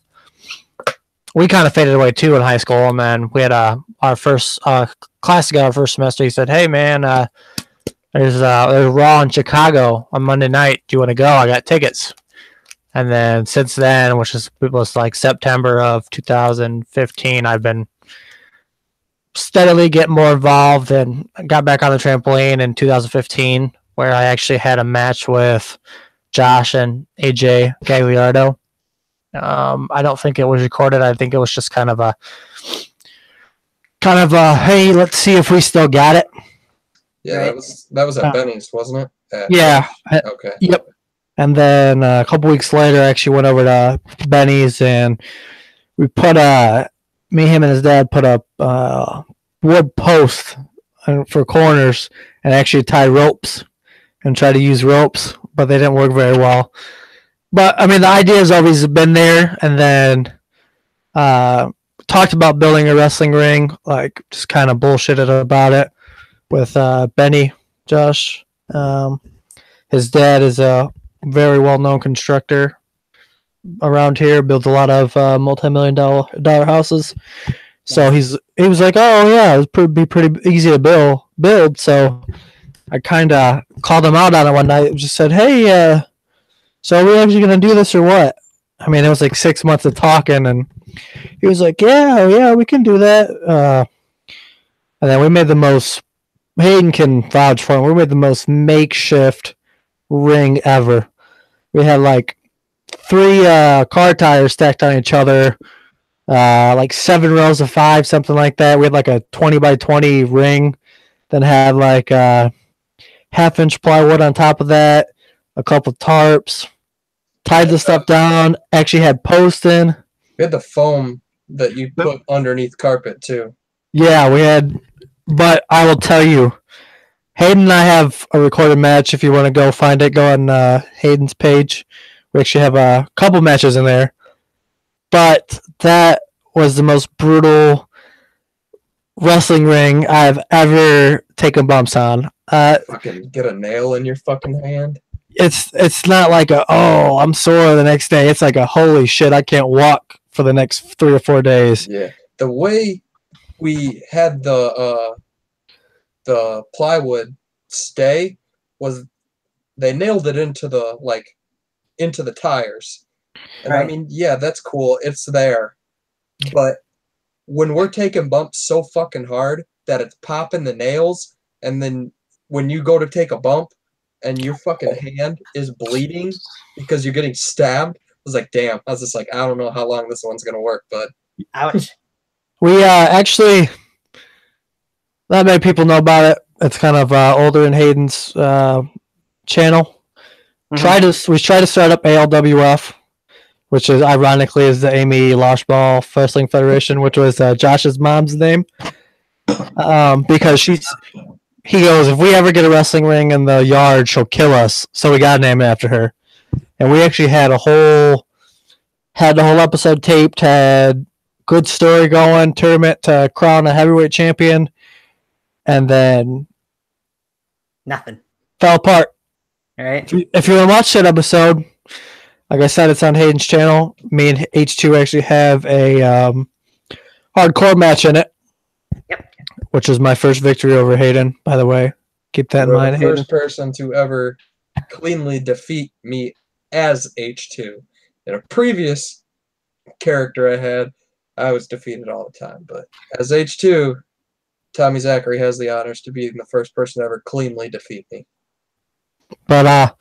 we kind of faded away too in high school, and then we had our first class together, our first semester." He said, "Hey, man, there's Raw in Chicago on Monday night. Do you want to go? I got tickets." And then since then, which was like September of 2015, I've been steadily getting more involved and got back on the trampoline in 2015, where I actually had a match with Josh and AJ Gagliardo. I don't think it was recorded. I think it was just kind of a hey, let's see if we still got it. Yeah, right. that was at Benny's, wasn't it? Yeah. Okay. Yep. And then a couple weeks later, I actually went over to Benny's, and we put me, him, and his dad put up wood posts for corners and actually tie ropes and try to use ropes, but they didn't work very well. But I mean, the idea has always been there, and then talked about building a wrestling ring, like just kind of bullshitted about it with Benny, Josh. His dad is a very well-known constructor around here, builds a lot of multi-million-dollar houses. So he was like, "Oh yeah, it would be pretty easy to build." So I kind of called him out on it one night. Just said, "Hey, so are we actually gonna do this or what?" I mean, it was like 6 months of talking, and he was like, "Yeah, we can do that." And then we made the most. Hayden can vouch for it. We made the most makeshift ring ever. We had like 3 car tires stacked on each other, like 7 rows of 5, something like that. We had like a 20 by 20 ring, then had like half-inch plywood on top of that, a couple tarps, tied the stuff down, actually had posts in. We had the foam that you put underneath carpet too. Yeah, we had, but I will tell you, Hayden and I have a recorded match. If you want to go find it, go on Hayden's page. We actually have a couple matches in there. But that was the most brutal wrestling ring I've ever taken bumps on. Fucking get a nail in your fucking hand. it's not like I'm sore the next day. It's like a holy shit, I can't walk for the next 3 or 4 days. Yeah, the way we had the plywood stay was they nailed it into the tires. And Right. I mean, yeah, that's cool. It's there. But when we're taking bumps so fucking hard that it's popping the nails, and then when you go to take a bump and your fucking hand is bleeding because you're getting stabbed, I was like, damn. I was just like, I don't know how long this one's going to work, but Ouch. We actually, not many people know about it. It's kind of older in Hayden's channel. Mhm. We tried to start up ALWF, which is ironically the Amy Loshball Wrestling Federation, which was Josh's mom's name, because he goes, if we ever get a wrestling ring in the yard, she'll kill us. So we got to name it after her, and we actually had the whole episode taped, had good story going, tournament to crown a heavyweight champion, and then Nothing. fell apart. All right. If you want to watch that episode, like I said, it's on Hayden's channel. Me and H2 actually have a hardcore match in it. Yep. Which is my first victory over Hayden, by the way. Keep that in you're mind, the Hayden. first person to ever cleanly defeat me as H2. In a previous character I had, I was defeated all the time. But as H2, Tommy Zachary has the honors to be the first person to ever cleanly defeat me. But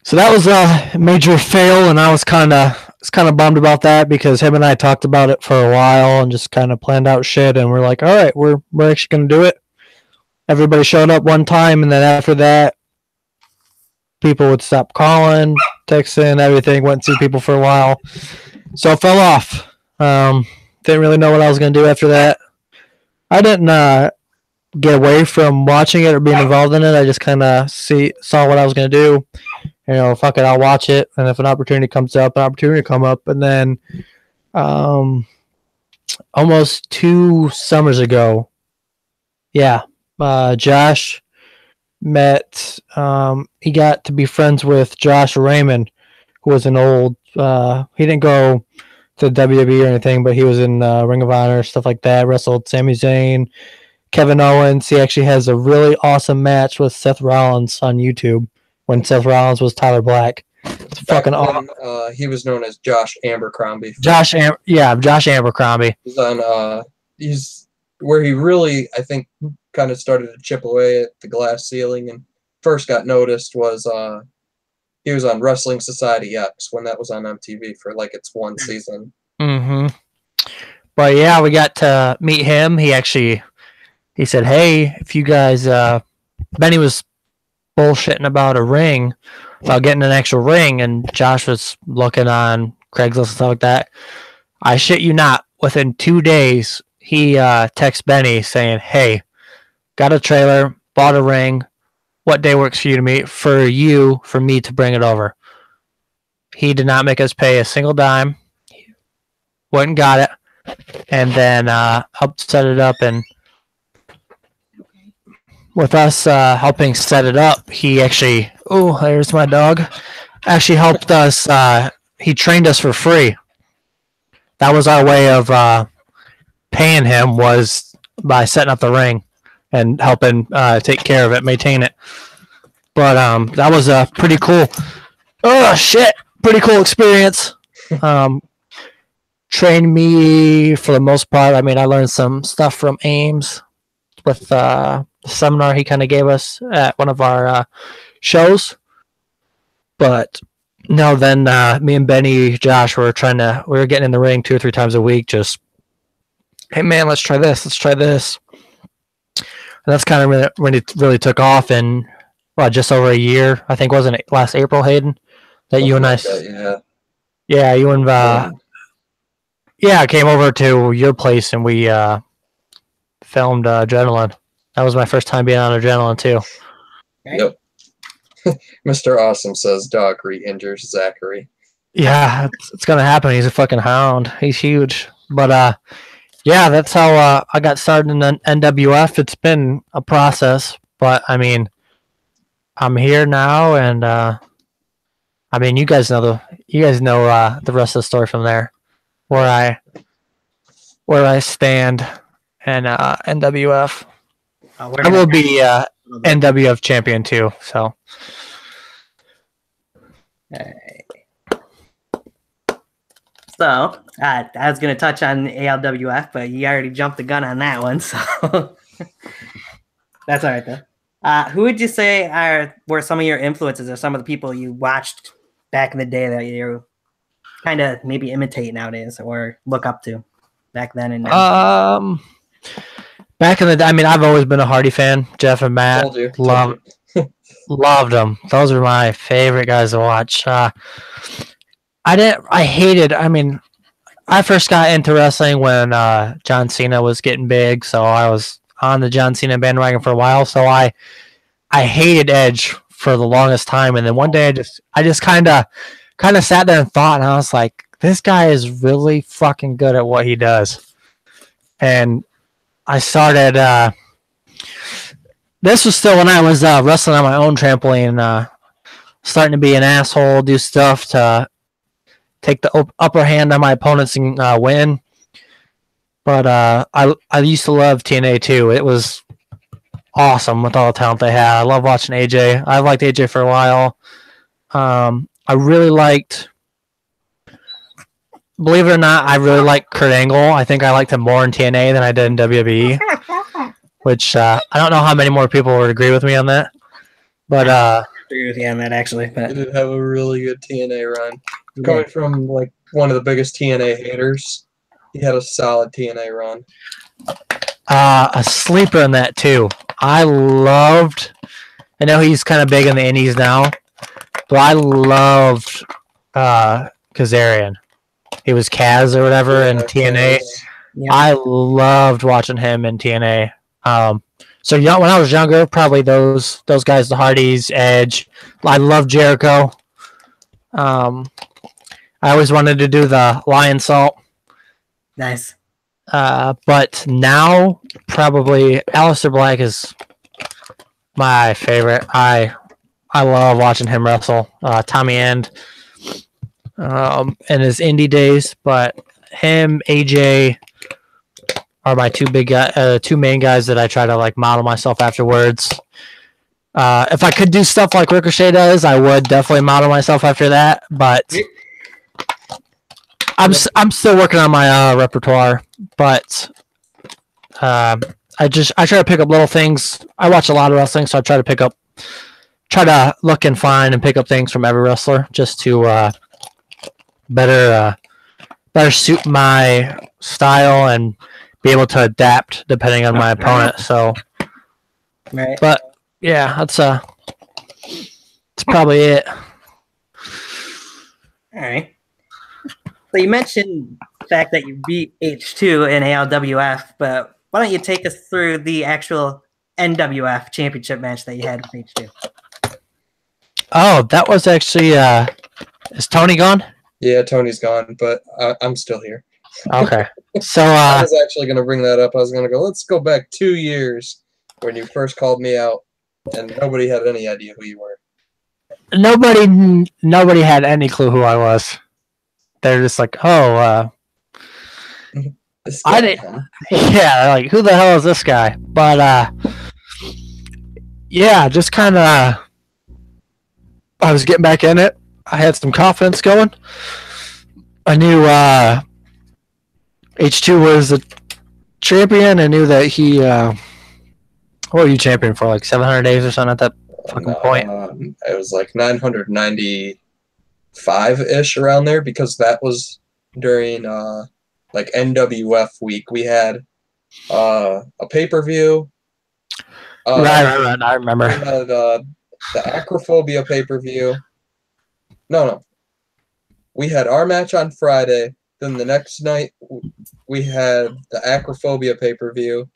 so that was a major fail, and I was kind of bummed about that because him and I talked about it for a while and just kind of planned out shit, and we're like, all right, we're actually gonna do it. Everybody showed up one time, and then after that, people would stop calling, texting, everything. Went to see people for a while, so it fell off. Didn't really know what I was gonna do after that. I didn't get away from watching it or being involved in it. I just kind of saw what I was gonna do. Fuck it, I'll watch it, and if an opportunity comes up, an opportunity will come up. And then almost 2 summers ago, Josh met, he got to be friends with Josh Raymond, who was an old, he didn't go to WWE or anything, but he was in Ring of Honor, stuff like that, wrestled Sami Zayn, Kevin Owens. He actually has a really awesome match with Seth Rollins on YouTube when Seth Rollins was Tyler Black. It's fucking awesome. He was known as Josh Abercrombie. Josh Abercrombie. He's on he's where he really, I think, kind of started to chip away at the glass ceiling and first got noticed was he was on Wrestling Society X when that was on MTV for like its one season. Mm-hmm. But yeah, we got to meet him. He said, hey, if you guys, Benny was bullshitting about a ring, about getting an actual ring, and Josh was looking on Craigslist and stuff like that. I shit you not, within 2 days, he texts Benny saying, hey, got a trailer, bought a ring, what day works for for me to bring it over. He did not make us pay a single dime. Went and got it, and then helped set it up. And with us helping set it up, he actually, there's my dog, actually helped us. He trained us for free. That was our way of paying him, was by setting up the ring and helping take care of it, maintain it. But that was a pretty cool, pretty cool experience. Trained me for the most part. I mean, I learned some stuff from Ames with the seminar he kind of gave us at one of our shows. But no, then me and Benny, Josh, we were getting in the ring 2 or 3 times a week. Just, hey man, let's try this. And that's kind of when it really took off in just over a year. I think, wasn't it last April, Hayden, that you and I, you and came over to your place and we filmed Adrenaline. That was my first time being on Adrenaline too. Yep. Mr. Awesome says dog re-injures Zachary. Yeah, it's gonna happen. He's a fucking hound. He's huge. But that's how I got started in NWF. It's been a process, but I mean, I'm here now, and I mean, you guys know the rest of the story from there, where I stand in NWF. I will be NWF champion too. So. So, I was going to touch on ALWF, but you already jumped the gun on that one, so that's all right, though. Who would you say were some of your influences or some of the people you watched back in the day that you kind of maybe imitate nowadays or look up to back then and now? Back in the day, I mean, I've always been a Hardy fan. Jeff and Matt, loved them. Those were my favorite guys to watch. I first got into wrestling when John Cena was getting big, so I was on the John Cena bandwagon for a while. So I hated Edge for the longest time, and then one day I just kind of sat there and thought, and I was like, this guy is really fucking good at what he does. And I started. This was still when I was wrestling on my own trampoline, starting to be an asshole, do stuff to take the upper hand on my opponents and win. But I used to love TNA too. It was awesome with all the talent they had. I love watching AJ. I liked AJ for a while. I really liked, believe it or not, I really liked Kurt Angle. I think I liked him more in TNA than I did in WWE, which I don't know how many more people would agree with me on that. But I agree with you on that, actually. But he did have a really good TNA run. Coming from like one of the biggest TNA haters, he had a solid TNA run. A sleeper in that too. I know he's kind of big in the indies now, but I loved Kazarian. He was Kaz or whatever in TNA. Yeah. I loved watching him in TNA. So when I was younger, probably those guys, the Hardys, Edge. I loved Jericho. I always wanted to do the lion salt. Nice. But now, probably Aleister Black is my favorite. I love watching him wrestle. Tommy End in his indie days, but him, AJ are my two main guys that I try to like model myself afterwards. If I could do stuff like Ricochet does, I would definitely model myself after that. But I'm still working on my repertoire, but I try to pick up little things. I watch a lot of wrestling, so I try to look and find and pick up things from every wrestler just to better suit my style and be able to adapt depending on my opponent. So, right. But yeah, that's probably it. All right. So you mentioned the fact that you beat H2 in ALWF, but why don't you take us through the actual NWF championship match that you had with H2? Oh, that was actually is Tony gone? Yeah, Tony's gone, but I'm still here. Okay. So I was actually going to bring that up. I was going to go, let's go back 2 years when you first called me out, and nobody had any idea who you were. Nobody had any clue who I was. They're just like, oh, I didn't. Yeah, like who the hell is this guy? But yeah, just kind of. I was getting back in it. I had some confidence going. I knew H2 was a champion. I knew that he. What were you champion for? Like 700 days or something at that fucking point? It was like 995-ish around there because that was during like NWF week. We had a pay-per-view. Right. I remember. We had the Acrophobia pay-per-view. No. We had our match on Friday. Then the next night, we had the Acrophobia pay-per-view.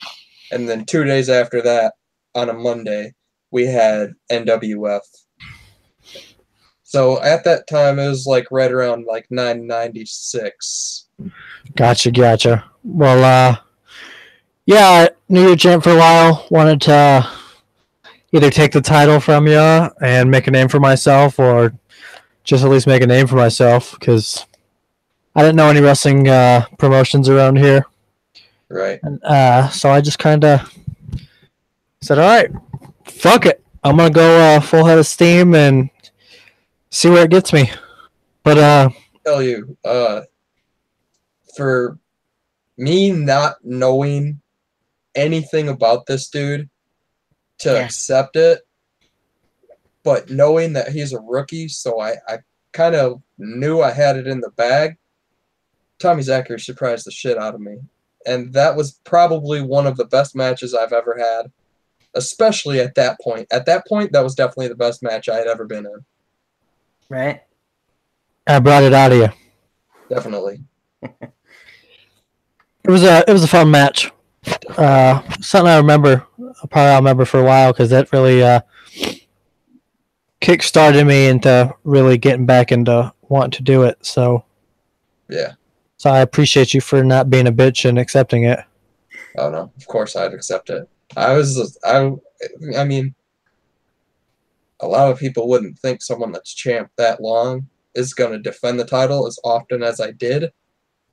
And then 2 days after that, on a Monday, we had NWF. So at that time, it was like right around like 996. Gotcha. Well, yeah, I knew you were champ for a while. Wanted to either take the title from you and make a name for myself, or just at least make a name for myself, because I didn't know any wrestling promotions around here. Right. And, so I just kind of said, all right, fuck it. I'm going to go full head of steam and see where it gets me. But Tell you, for me not knowing anything about this dude to accept it, but knowing that he's a rookie, so I kind of knew I had it in the bag, Tommy Zachary surprised the shit out of me. And that was probably one of the best matches I've ever had, especially at that point. At that point, that was definitely the best match I had ever been in. Right. I brought it out of you. Definitely. It was a fun match. Something I'll remember for a while, because that really kick-started me into really getting back into wanting to do it. So yeah. So I appreciate you for not being a bitch and accepting it. Oh no, of course I'd accept it. I mean, a lot of people wouldn't think someone that's champ that long is going to defend the title as often as I did,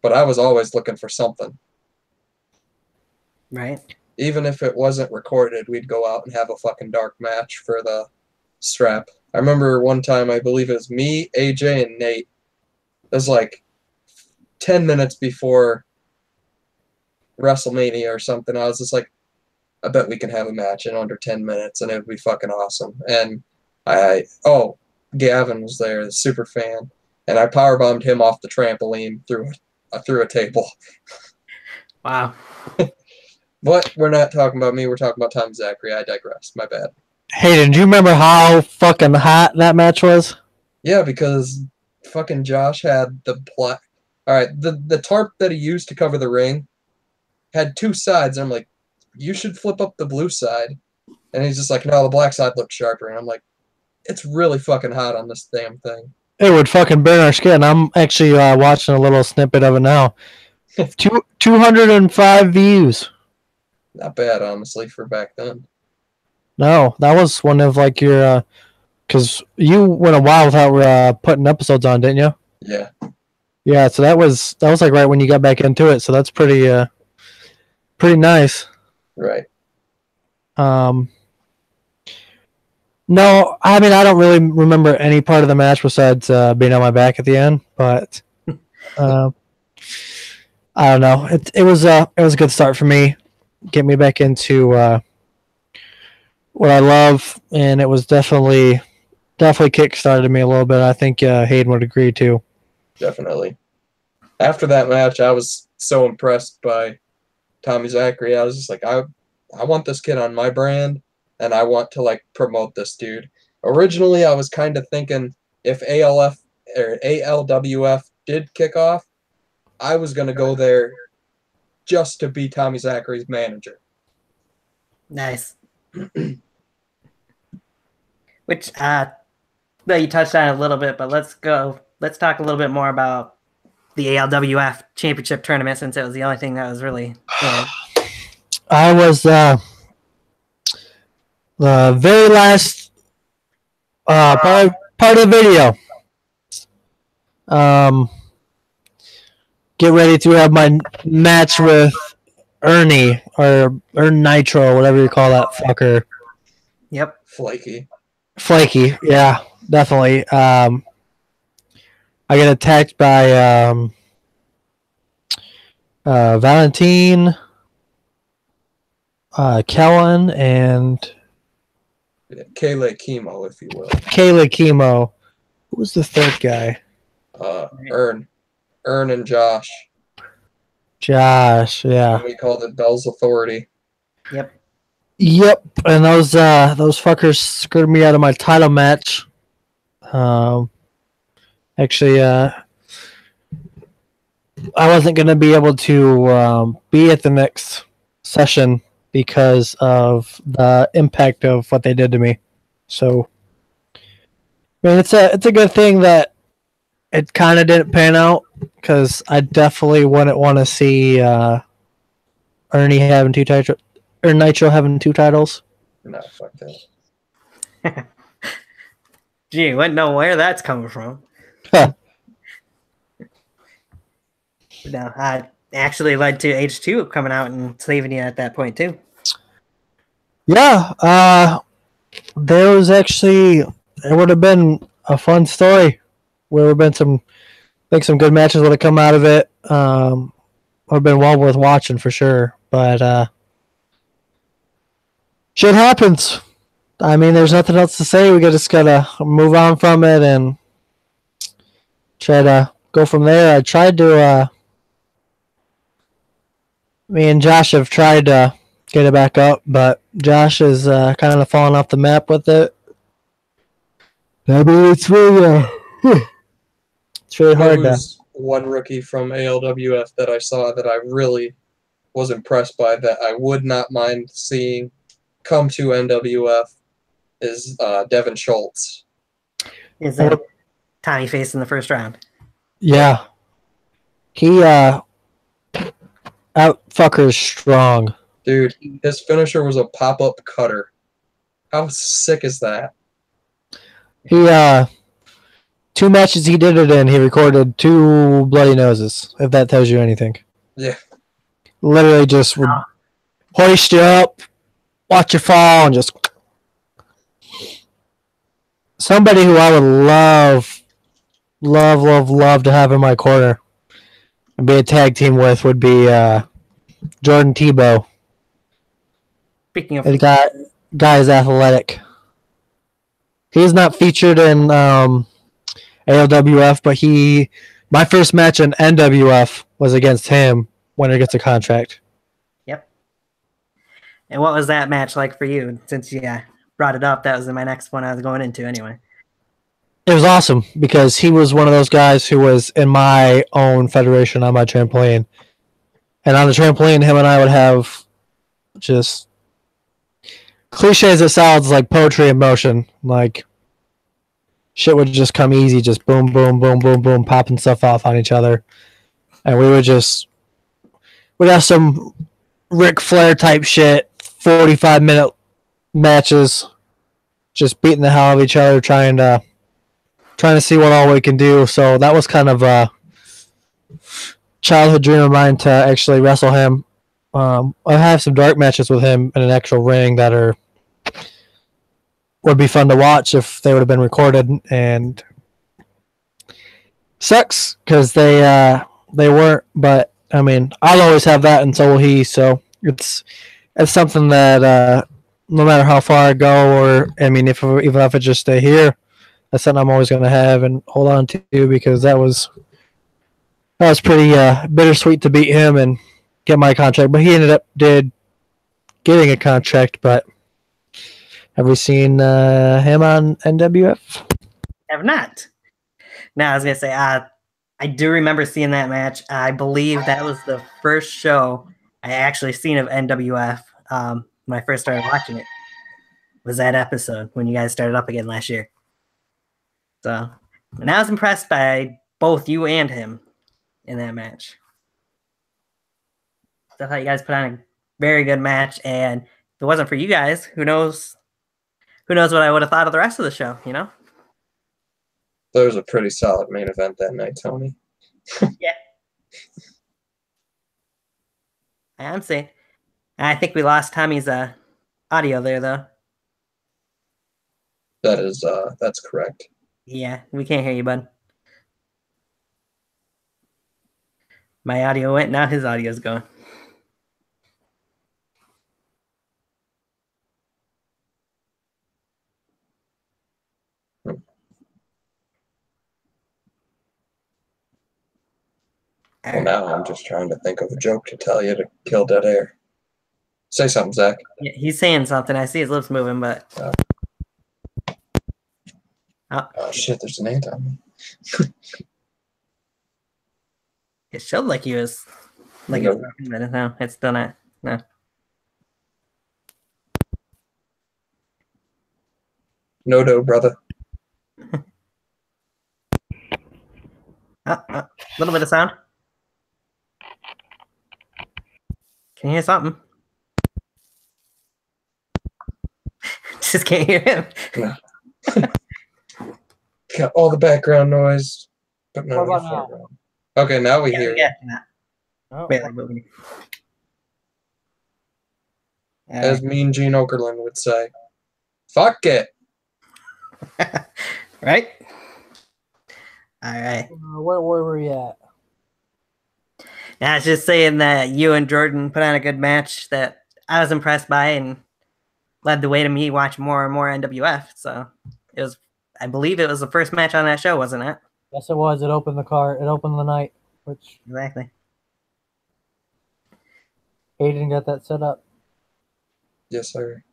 but I was always looking for something. Right. Even if it wasn't recorded, we'd go out and have a fucking dark match for the strap. I remember one time, I believe it was me, AJ, and Nate. It was like 10 minutes before WrestleMania or something. I was just like, I bet we can have a match in under 10 minutes and it would be fucking awesome. And Gavin was there, the super fan, and I powerbombed him off the trampoline through a table. Wow. But we're not talking about me, we're talking about Tommy Zachary. I digress. My bad. Hayden, do you remember how fucking hot that match was? Yeah, because fucking Josh had the black. Alright, the tarp that he used to cover the ring had two sides, and I'm like, you should flip up the blue side. And he's just like, no, the black side looks sharper. And I'm like, it's really fucking hot on this damn thing. It would fucking burn our skin. I'm actually watching a little snippet of it now. 205 views. Not bad, honestly, for back then. No, that was one of like your, because you went a while without putting episodes on, didn't you? Yeah. Yeah, so that was like right when you got back into it. So that's pretty nice. Right. No, I mean, I don't really remember any part of the match besides being on my back at the end, but I don't know. It was a good start for me, get me back into what I love, and it was definitely kick-started me a little bit. I think Hayden would agree too. Definitely. After that match, I was so impressed by Tommy Zachary. I was just like, I want this kid on my brand, and I want to like promote this dude. Originally, I was kind of thinking if ALWF did kick off, I was going to go there just to be Tommy Zachary's manager. Nice. Which, well, you touched on it a little bit, but let's talk a little bit more about the ALWF Championship Tournament, since it was the only thing that was really good. I was the very last part of the video. Get ready to have my match with Ernie or Nitro, or whatever you call that fucker. Yep. Flaky, yeah, definitely. I get attacked by Valentine, Kellen, and Kayla Chemo, if you will. Kayla Chemo. Who was the third guy? Ern and Josh. Josh, yeah. We called it Bell's Authority. Yep. And those fuckers screwed me out of my title match. Actually, I wasn't gonna be able to be at the next session because of the impact of what they did to me. So, I mean, it's a good thing that it kind of didn't pan out, because I definitely wouldn't want to see Ernie having two titles or Nitro having two titles. No, fuck that. Gee, wouldn't know where that's coming from. No, I actually led to H2 coming out and saving you at that point too. Yeah, there was actually, it would have been a fun story. There would have been some, I think some good matches would have come out of it. Would have been well worth watching for sure. But shit happens. I mean, there's nothing else to say. We just gotta move on from it and try to go from there. I tried to. Me and Josh have tried to get it back up, but Josh is kind of falling off the map with it. I mean, it's really hard. There was one rookie from ALWF that I saw that I really was impressed by, that I would not mind seeing come to NWF, is Devin Schultz. Is that Tommy faced in the first round? Yeah. He out fucker's strong. Dude, his finisher was a pop-up cutter. How sick is that? He 2 matches he did it in, he recorded 2 bloody noses, if that tells you anything. Yeah. Literally just would hoist you up, watch you fall, and just somebody who I would love to have in my corner and be a tag team with would be Jordan Tebow. Speaking of, The guy is athletic. He's not featured in ALWF, but my first match in NWF was against him when he gets a contract. yep. And what was that match like for you? Since you brought it up, that was my next one I was going into anyway. It was awesome because he was one of those guys who was in my own federation on my trampoline. And on the trampoline, him and I would have just cliche as it sounds, like poetry in motion. Like shit would just come easy, just boom, boom, boom, boom, boom, popping stuff off on each other. And we'd have some Ric Flair type shit, 45-minute matches, just beating the hell out of each other, trying to see what all we can do. So that was kind of a childhood dream of mine to actually wrestle him. I have some dark matches with him in an actual ring that would be fun to watch if they would have been recorded, and sucks because they weren't. But I mean, I'll always have that, and so will he. So it's something that no matter how far I go, or I mean, even if I just stay here, that's something I'm always going to have and hold on to, because that was pretty bittersweet to beat him and get my contract. But he ended up getting a contract. But have we seen him on NWF? Have not. Now I was gonna say, I do remember seeing that match. I believe that was the first show I actually seen of NWF when I first started watching it. Was that episode when you guys started up again last year? So, and I was impressed by both you and him in that match. So I thought you guys put on a very good match, and if it wasn't for you guys, who knows what I would have thought of the rest of the show, you know? There was a pretty solid main event that night, Tony. Yeah. I'm saying. I think we lost Tommy's audio there, though. That's correct. Yeah, we can't hear you, bud. My audio went, now his audio's going. Well, now I'm just trying to think of a joke to tell you to kill dead air. Say something, Zach. Yeah, he's saying something. I see his lips moving, but... Oh, shit, there's an ant on me. It showed like he was... Like No. it was, no, it's still not. No. No, brother. Little bit of sound. Can you hear something? just can't hear him. No. Got all the background noise, but none What of the about now? foreground. Okay, now we hear you. Yeah. Oh, Barely moving. All As Mean Gene Okerlund would say. Fuck it. right. All right. where were we at? I was just saying that you and Jordan put on a good match that I was impressed by and led the way to me watch more and more NWF. So it was, I believe it was the first match on that show, wasn't it? Yes, it was. It opened the night, which Exactly. Aiden got that set up. Yes, sir.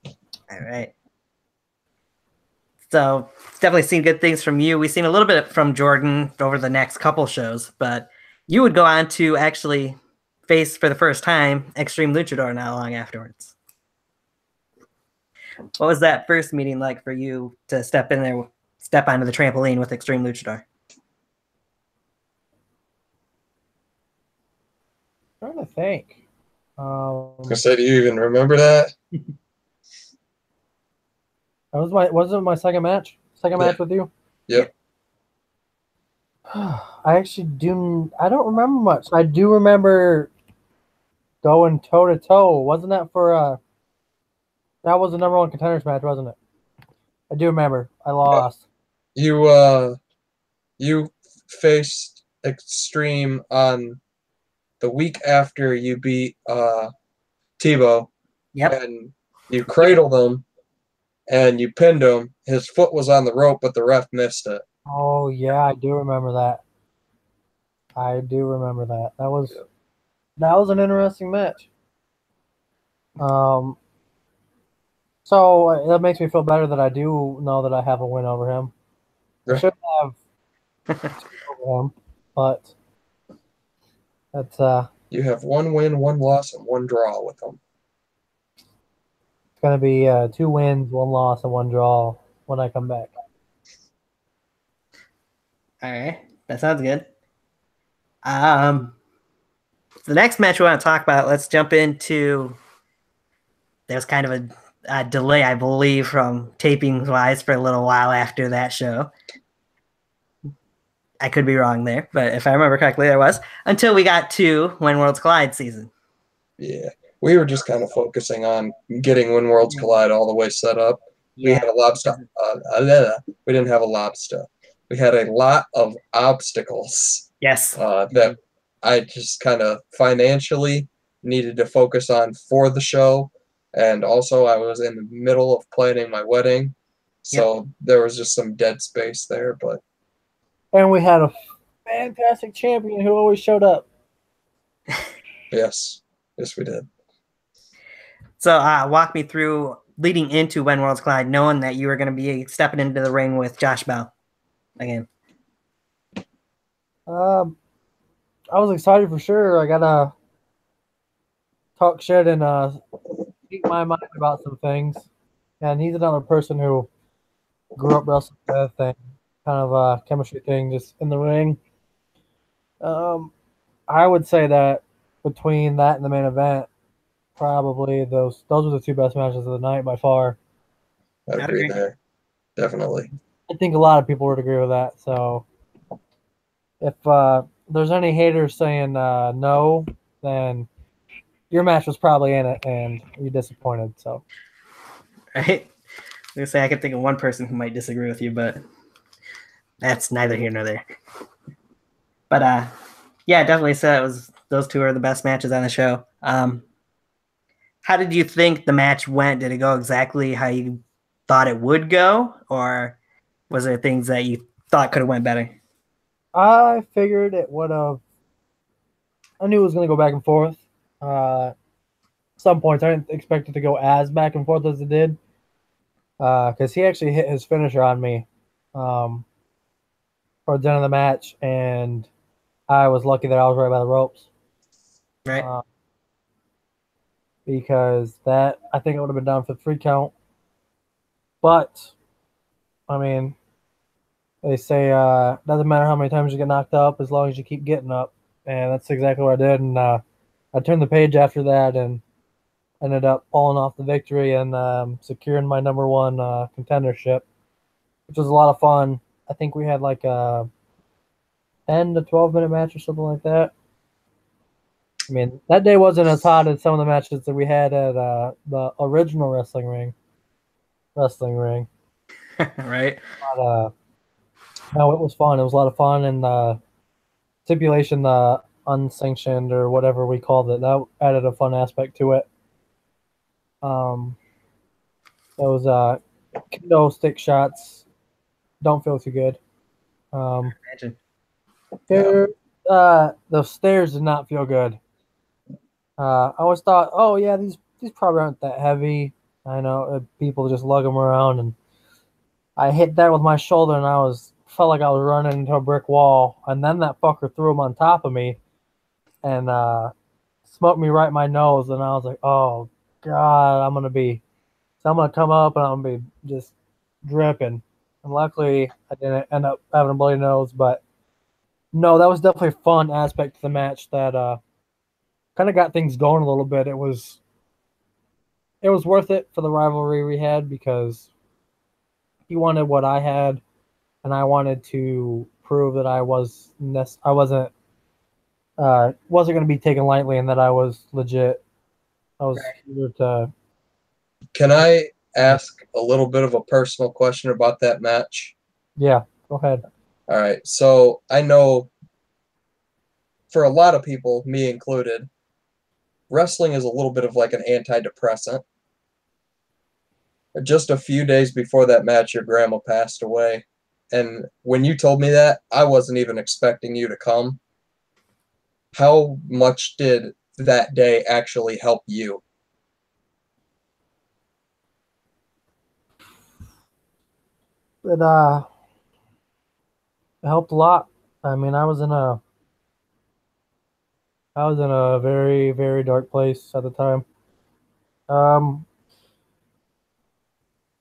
All right. So definitely seen good things from you. We've seen a little bit from Jordan over the next couple shows, but you would go on to actually face for the first time Extreme Luchador not long afterwards. What was that first meeting like for you to step in there, step onto the trampoline with Extreme Luchador? I'm trying to think. I said, do you even remember that? Wasn't it my second match? Second match with you? Yep. I actually I don't remember much. I do remember going toe to toe. Wasn't that for that was the number one contenders match, wasn't it? I do remember. I lost. You faced Extreme on the week after you beat Tebow. Yep. And you cradled him and you pinned him. His foot was on the rope, but the ref missed it. Oh yeah, I do remember that. That was an interesting match. So that makes me feel better that I do know that I have a win over him. I should have over him, but that's You have 1 win, 1 loss, and 1 draw with him. it's gonna be 2 wins, 1 loss, and 1 draw when I come back. All right. That sounds good. The next match we want to talk about, let's jump into, there's kind of a delay, I believe, from taping wise for a little while after that show. I could be wrong there, but if I remember correctly, there was, until we got to When Worlds Collide season. Yeah. We were just kind of focusing on getting When Worlds Collide all the way set up. We had a lobster. We didn't have a lobster. We had a lot of obstacles. Yes. That I just kind of financially needed to focus on for the show. And also I was in the middle of planning my wedding. So there was just some dead space there. But And we had a fantastic champion who always showed up. Yes, we did. So walk me through leading into When Worlds Collide, knowing that you were going to be stepping into the ring with Josh Bell again. I was excited for sure. I gotta talk shit and speak my mind about some things. And he's another person who grew up wrestling with and kind of a chemistry thing just in the ring. I would say that between that and the main event, probably those were the 2 best matches of the night by far. I agree there. Definitely. I think a lot of people would agree with that. So if there's any haters saying no, then your match was probably in it and you're disappointed. So, Right? I was going to say I could think of one person who might disagree with you, but that's neither here nor there. But yeah, definitely say it was, those 2 are the best matches on the show. How did you think the match went? Did it go exactly how you thought it would go, or was there things that you thought could have went better? I figured it would have. I knew it was going to go back and forth. Some points I didn't expect it to go as back and forth as it did, because he actually hit his finisher on me towards the end of the match, and I was lucky that I was right by the ropes. Right. Because that, I think it would have been down for the 3 count. But, I mean, they say doesn't matter how many times you get knocked up as long as you keep getting up. And that's exactly what I did. And I turned the page after that and ended up pulling off the victory and securing my number one contendership, which was a lot of fun. I think we had like a 10 to 12-minute match or something like that. I mean, that day wasn't as hot as some of the matches that we had at the original wrestling ring. Right. But, no, it was fun. It was a lot of fun, and the stipulation, the unsanctioned or whatever we called it, that added a fun aspect to it. Those kendo stick shots don't feel too good. Imagine. The stairs did not feel good. I always thought, oh yeah, these probably aren't that heavy. I know people just lug them around, and I hit that with my shoulder, and felt like I was running into a brick wall. And then that fucker threw them on top of me, and smoked me right in my nose. And I was like, oh god, I'm gonna come up, and I'm gonna be just dripping. And luckily, I didn't end up having a bloody nose. But no, that was definitely a fun aspect to the match that kind of got things going a little bit. It was worth it for the rivalry we had because he wanted what I had, and I wanted to prove that I wasn't going to be taken lightly and that I was legit. I was here to. Can I ask a little bit of a personal question about that match? Yeah, go ahead. All right. So I know for a lot of people, me included, wrestling is a little bit of like an antidepressant. Just a few days before that match, your grandma passed away. And when you told me that, I wasn't even expecting you to come. How much did that day actually help you? It helped a lot. I mean, I was in a very, very dark place at the time.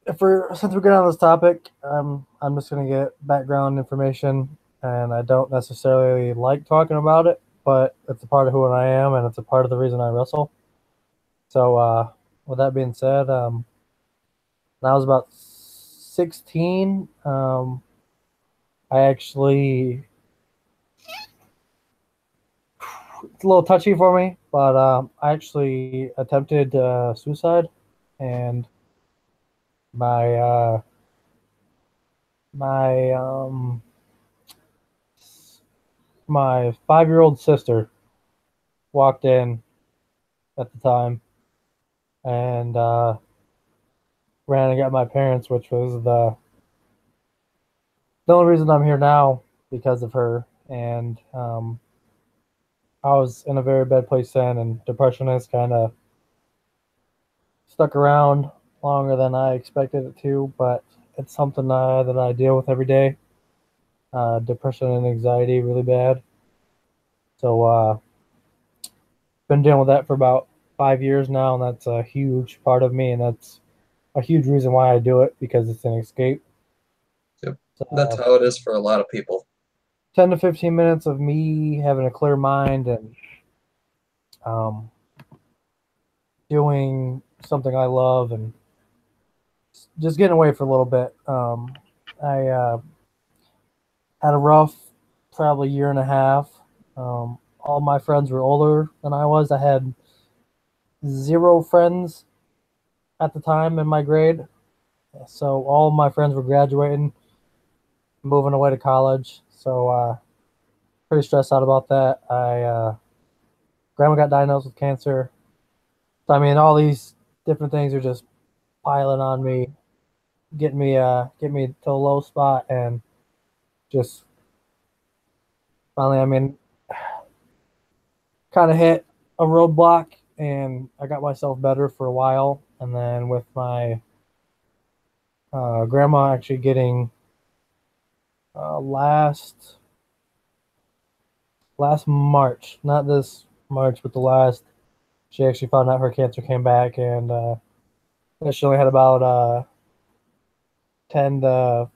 Since we're getting on this topic, I'm just gonna get background information, and I don't necessarily like talking about it, but it's a part of who I am, and it's a part of the reason I wrestle. So, with that being said, when I was about 16, I actually it's a little touchy for me, but I actually attempted suicide, and my my my 5-year-old sister walked in at the time and ran and got my parents, which was the only reason I'm here now because of her. And I was in a very bad place then, and depression has kind of stuck around longer than I expected it to, but it's something that I deal with every day. Depression and anxiety really bad. So been dealing with that for about 5 years now, and that's a huge part of me, and that's a huge reason why I do it, because it's an escape. Yep. That's how it is for a lot of people. 10 to 15 minutes of me having a clear mind and doing something I love and just getting away for a little bit. I had a rough, probably year and a half. All my friends were older than I was. I had 0 friends at the time in my grade. So all of my friends were graduating, moving away to college. So pretty stressed out about that. Grandma got diagnosed with cancer. So, I mean, all these different things are just piling on me, get me to a low spot, and just finally, I mean, kind of hit a roadblock, and I got myself better for a while, and then with my grandma actually getting last March, not this March, but the last, she actually found out her cancer came back, and she only had about 10 to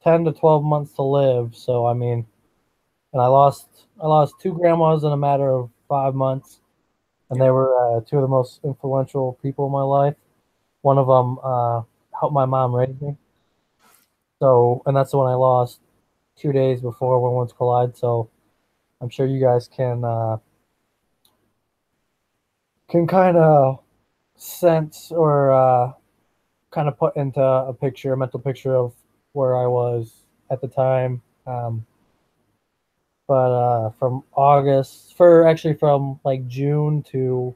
12 months to live. So I mean, and I lost 2 grandmas in a matter of 5 months. and they were two of the most influential people in my life. One of them helped my mom raise me. So, and that's the one I lost 2 days before when Worlds Collide. So, I'm sure you guys can kind of sense or kind of put into a picture, a mental picture of where I was at the time. But from from like June to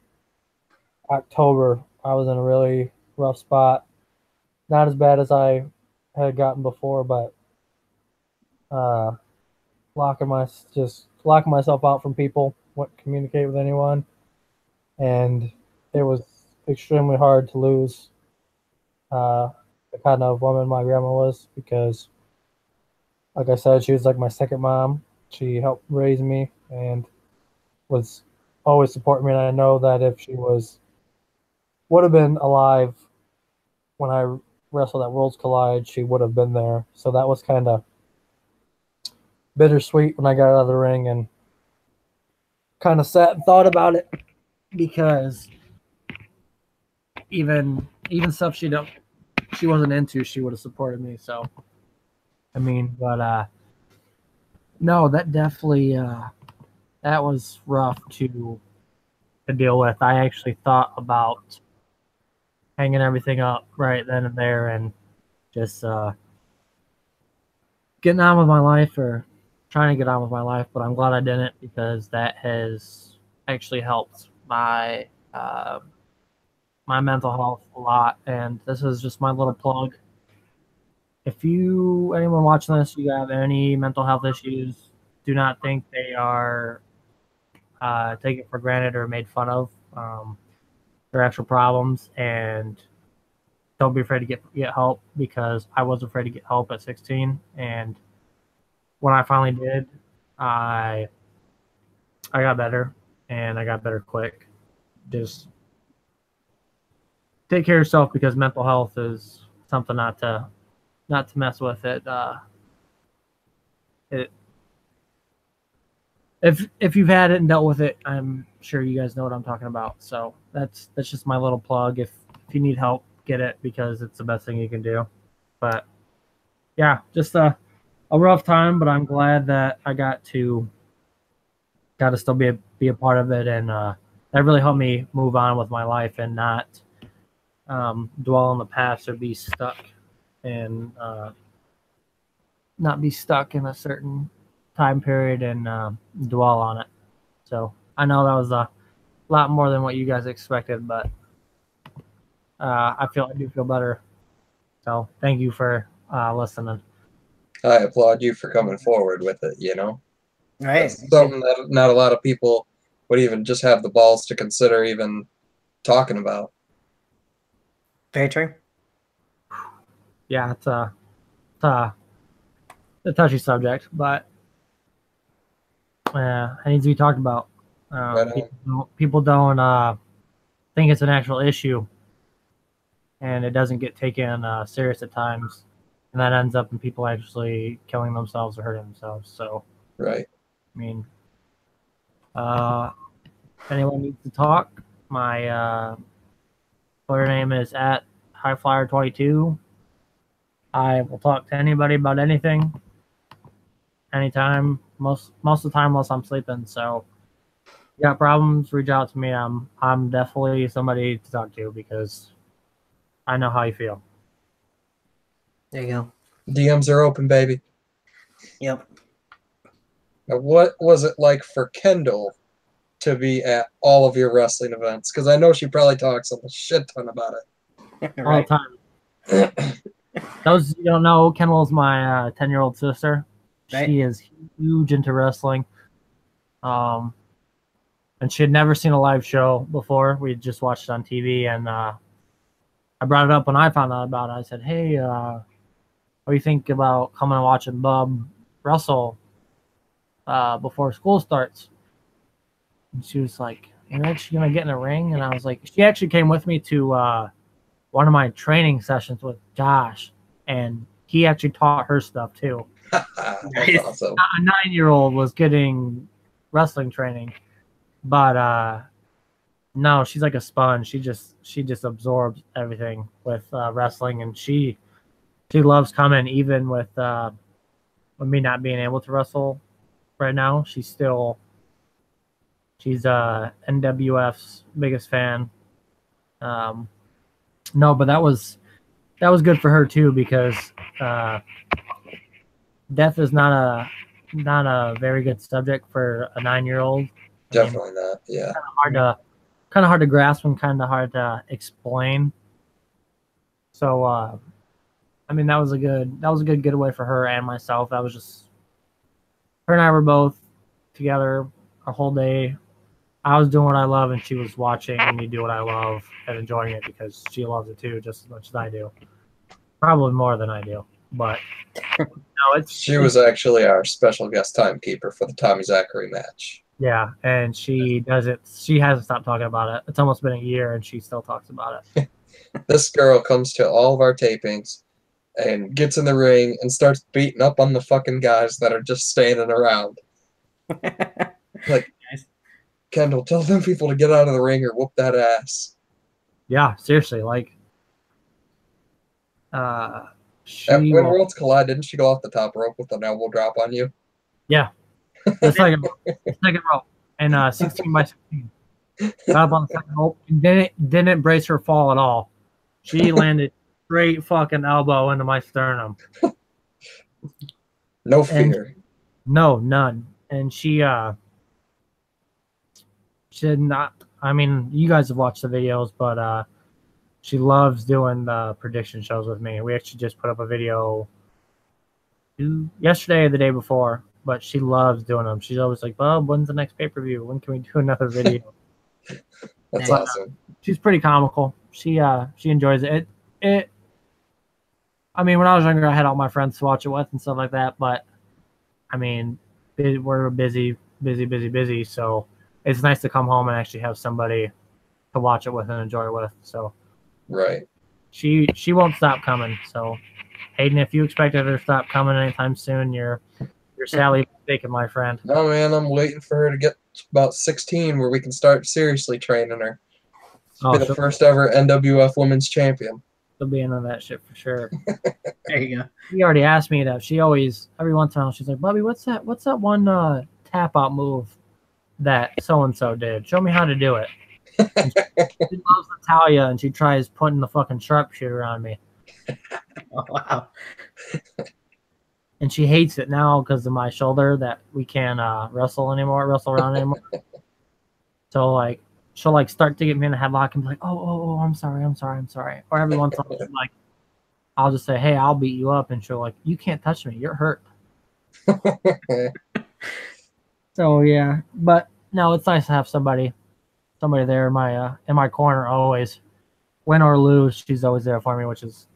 October, I was in a really rough spot. Not as bad as I had gotten before, but uh, just locking myself out from people, wouldn't communicate with anyone, and it was extremely hard to lose the kind of woman my grandma was, because, like I said, she was like my second mom. She helped raise me and was always supporting me. And I know that if she would have been alive when I wrestled at Worlds Collide, she would have been there. So that was kind of bittersweet when I got out of the ring and kind of sat and thought about it, because even stuff she wasn't into, she would have supported me. So I mean, but no, that definitely that was rough to deal with. I actually thought about hanging everything up right then and there and just getting on with my life, or trying to get on with my life, but I'm glad I didn't, because that has actually helped my my mental health a lot. And this is just my little plug. If anyone watching this, you have any mental health issues, do not think they are taken for granted or made fun of. They're actual problems, and don't be afraid to get help, because I was afraid to get help at 16, and when I finally did, I got better, and I got better quick. Just take care of yourself, because mental health is something not to mess with. If you've had it and dealt with it, I'm sure you guys know what I'm talking about. So that's just my little plug. If you need help, get it, because it's the best thing you can do. But yeah, just a rough time, but I'm glad that I got to still be a part of it, and that really helped me move on with my life and not dwell on the past, or be stuck and not be stuck in a certain time period and dwell on it. So I know that was a lot more than what you guys expected, but I do feel better. So thank you for listening. I applaud you for coming forward with it, you know? Right. That's something that not a lot of people would even just have the balls to consider even talking about. Very true. Yeah, it's a touchy subject, but it needs to be talked about. People don't think it's an actual issue, and it doesn't get taken serious at times, and that ends up in people actually killing themselves or hurting themselves. So, right. I mean, if anyone needs to talk, my Twitter name is at highflyer22. I will talk to anybody about anything, anytime, most of the time, unless I'm sleeping. So, if you got problems, reach out to me. I'm definitely somebody to talk to, because I know how you feel. There you go. DMs are open, baby. Yep. Now, what was it like for Kendall to be at all of your wrestling events? Because I know she probably talks a shit ton about it. All the time. Those you don't know, Kendall's my 10-year-old sister. Right. She is huge into wrestling. And she had never seen a live show before. We had just watched it on TV, and I brought it up when I found out about it. I said, "Hey, what do you think about coming and watching Bub wrestle before school starts?" And she was like, "You're actually gonna get in a ring?" And I was like, she actually came with me to one of my training sessions with Josh, and he actually taught her stuff too. That's awesome. A 9-year-old was getting wrestling training, but No, she's like a sponge. She just absorbs everything with wrestling, and she loves coming even with me not being able to wrestle right now. She's NWF's biggest fan. No, but that was good for her too, because death is not a very good subject for a 9-year-old. Definitely not. Yeah. Kind of hard to grasp and kind of hard to explain. So I mean, that was a good getaway for her and myself. That was just her and I were both together a whole day. I was doing what I love, and she was watching me do what I love and enjoying it because she loves it too, just as much as I do. Probably more than I do, but no, She was actually our special guest timekeeper for the Tommy Zachary match. Yeah, and she does it. She hasn't stopped talking about it. It's almost been a year, and she still talks about it. This girl comes to all of our tapings and gets in the ring and starts beating up on the fucking guys that are just standing around. Like, Nice. Kendall, tell them people to get out of the ring or whoop that ass. Yeah, seriously, like, When Worlds Collide, didn't she go off the top rope with an elbow drop on you? Yeah, the second rope, and 16 by 16. Got up on the second rope and didn't brace her fall at all. She landed straight fucking elbow into my sternum. No fear. No, none. And she did not. I mean, you guys have watched the videos, but she loves doing the prediction shows with me. We actually just put up a video yesterday or the day before, but she loves doing them. She's always like, "Bub, when's the next pay-per-view? When can we do another video?" That's awesome. She's pretty comical. She enjoys it. I mean, when I was younger, I had all my friends to watch it with and stuff like that. But I mean, we're busy. So it's nice to come home and actually have somebody to watch it with and enjoy it with. So right. She won't stop coming. So Hayden, if you expected her to stop coming anytime soon, you're sadly mistaken, my friend. No, man, I'm waiting for her to get about 16 where we can start seriously training her. Be the first ever NWF Women's Champion. She'll be into that shit for sure. There you go. She already asked me that. She always, every once in a while, she's like, "Bobby, what's that one tap out move that so and so did? Show me how to do it." She loves Natalia, and she tries putting the fucking sharpshooter on me. Oh, wow. And she hates it now because of my shoulder that we can't wrestle around anymore. So like, she'll like start to get me in a headlock and be like, "Oh, I'm sorry." Or every once in a while, like, I'll just say, "Hey, I'll beat you up," and she'll like, "You can't touch me. You're hurt." So yeah, but no, it's nice to have somebody there in my corner always. Win or lose, she's always there for me, which is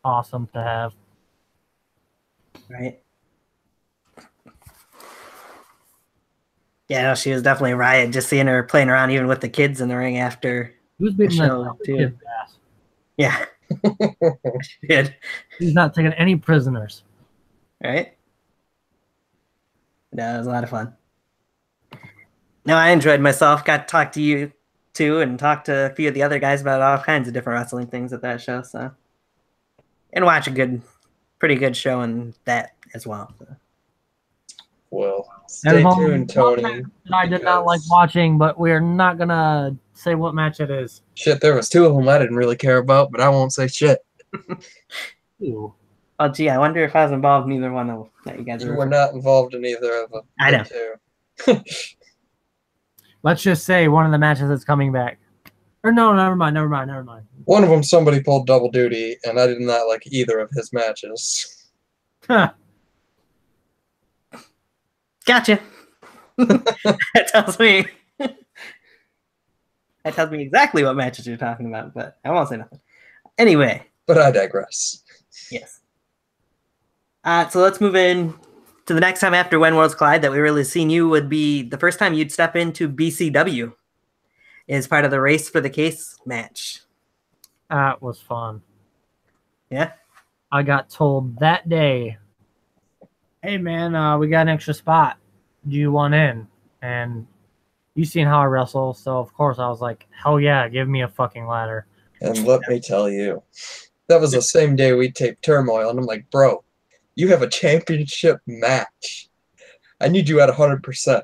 awesome to have. Right. Yeah, no, she was definitely a riot. Just seeing her playing around even with the kids in the ring after Who's the beating show, that too. kid's ass? Yeah. She did. He's not taking any prisoners. Right? No, it was a lot of fun. No, I enjoyed myself. Got to talk to you too and talk to a few of the other guys about all kinds of different wrestling things at that show. So, and watch a pretty good show in that as well. So. Well, stay tuned, Tony. I did not like watching, but we're not gonna say what match it is. Shit, there was 2 of them I didn't really care about, but I won't say shit. Ew. Oh, gee, I wonder if I was involved in either one of that you guys You were not involved in either of them. I know. Too. Let's just say one of the matches is coming back. Or no, never mind. One of them, somebody pulled double duty, and I did not like either of his matches. Gotcha. That tells me exactly what matches you're talking about, but I won't say nothing. Anyway. But I digress. Yes. So let's move in to the next time after When Worlds Collide that we really seen you would be the first time you'd step into BCW as part of the Race for the Case match. That was fun. Yeah? I got told that day, "Hey man, we got an extra spot. Do you want in?" And you seen how I wrestle, so of course I was like, hell yeah, give me a fucking ladder. And let me tell you, that was the same day we taped Turmoil, and I'm like, bro, you have a championship match. I need you at 100%.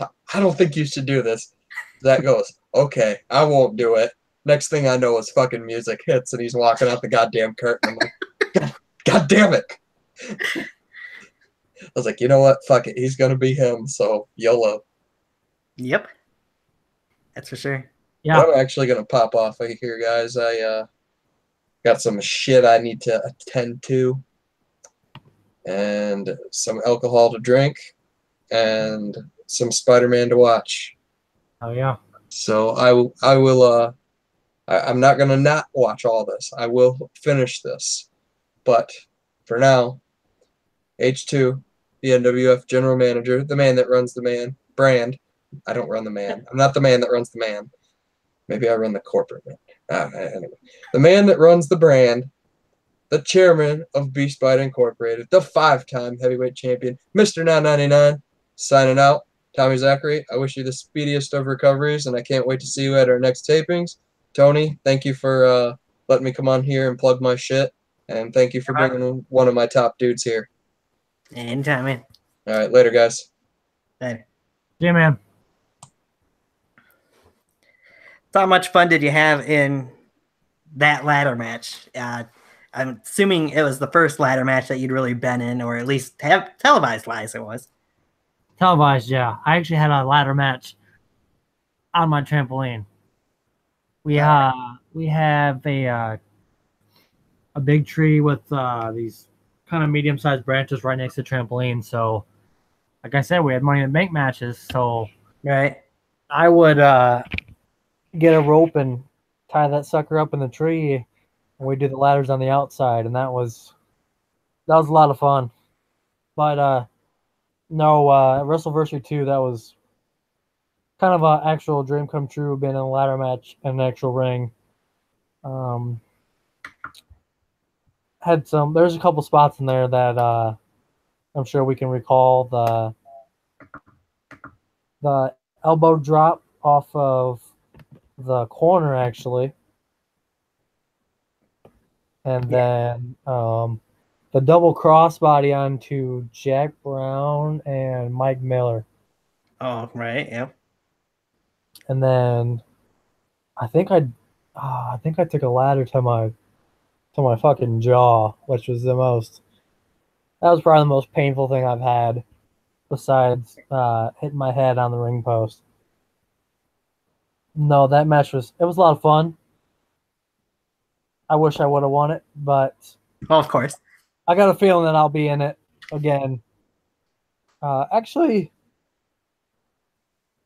I don't think you should do this. That goes, okay, I won't do it. Next thing I know is fucking music hits, and he's walking out the goddamn curtain. I'm like, God damn it. I was like, you know what? Fuck it. He's going to be him, so YOLO. Yep. That's for sure. Yeah. But I'm actually going to pop off here, guys. I got some shit I need to attend to, and some alcohol to drink, and some Spider-Man to watch. Oh yeah. So I'm not going to not watch all this. I will finish this. But for now, H2, the NWF general manager, the man that runs the brand. I don't run the man. I'm not the man that runs the man. Maybe I run the corporate man. Anyway, the man that runs the brand, the chairman of Beast Bite Incorporated, the 5-time heavyweight champion, Mr. 999, signing out. Tommy Zachary, I wish you the speediest of recoveries, and I can't wait to see you at our next tapings. Tony, thank you for letting me come on here and plug my shit, and thank you for bringing one of my top dudes here. Anytime, man. All right, later, guys. Later. Yeah, man. So how much fun did you have in that ladder match? I'm assuming it was the first ladder match that you'd really been in, or at least have televised-wise it was. Televised, yeah. I actually had a ladder match on my trampoline. We have a big tree with these kind of medium-sized branches right next to the trampoline. So, like I said, we had Money in the Bank matches. So, Right. I would get a rope and tie that sucker up in the tree, and we do the ladders on the outside, and that was a lot of fun. But no, WrestleVersary 2, that was kind of an actual dream come true, being in a ladder match in an actual ring. There's a couple spots in there that I'm sure we can recall. The elbow drop off of the corner, actually. And then the double crossbody onto Jack Brown and Mike Miller. Oh, right. Yep. And then I think I took a ladder to my fucking jaw, which was that was probably the most painful thing I've had besides hitting my head on the ring post. No, that match was a lot of fun. I wish I would have won it, but Well, of course. I got a feeling that I'll be in it again. Actually,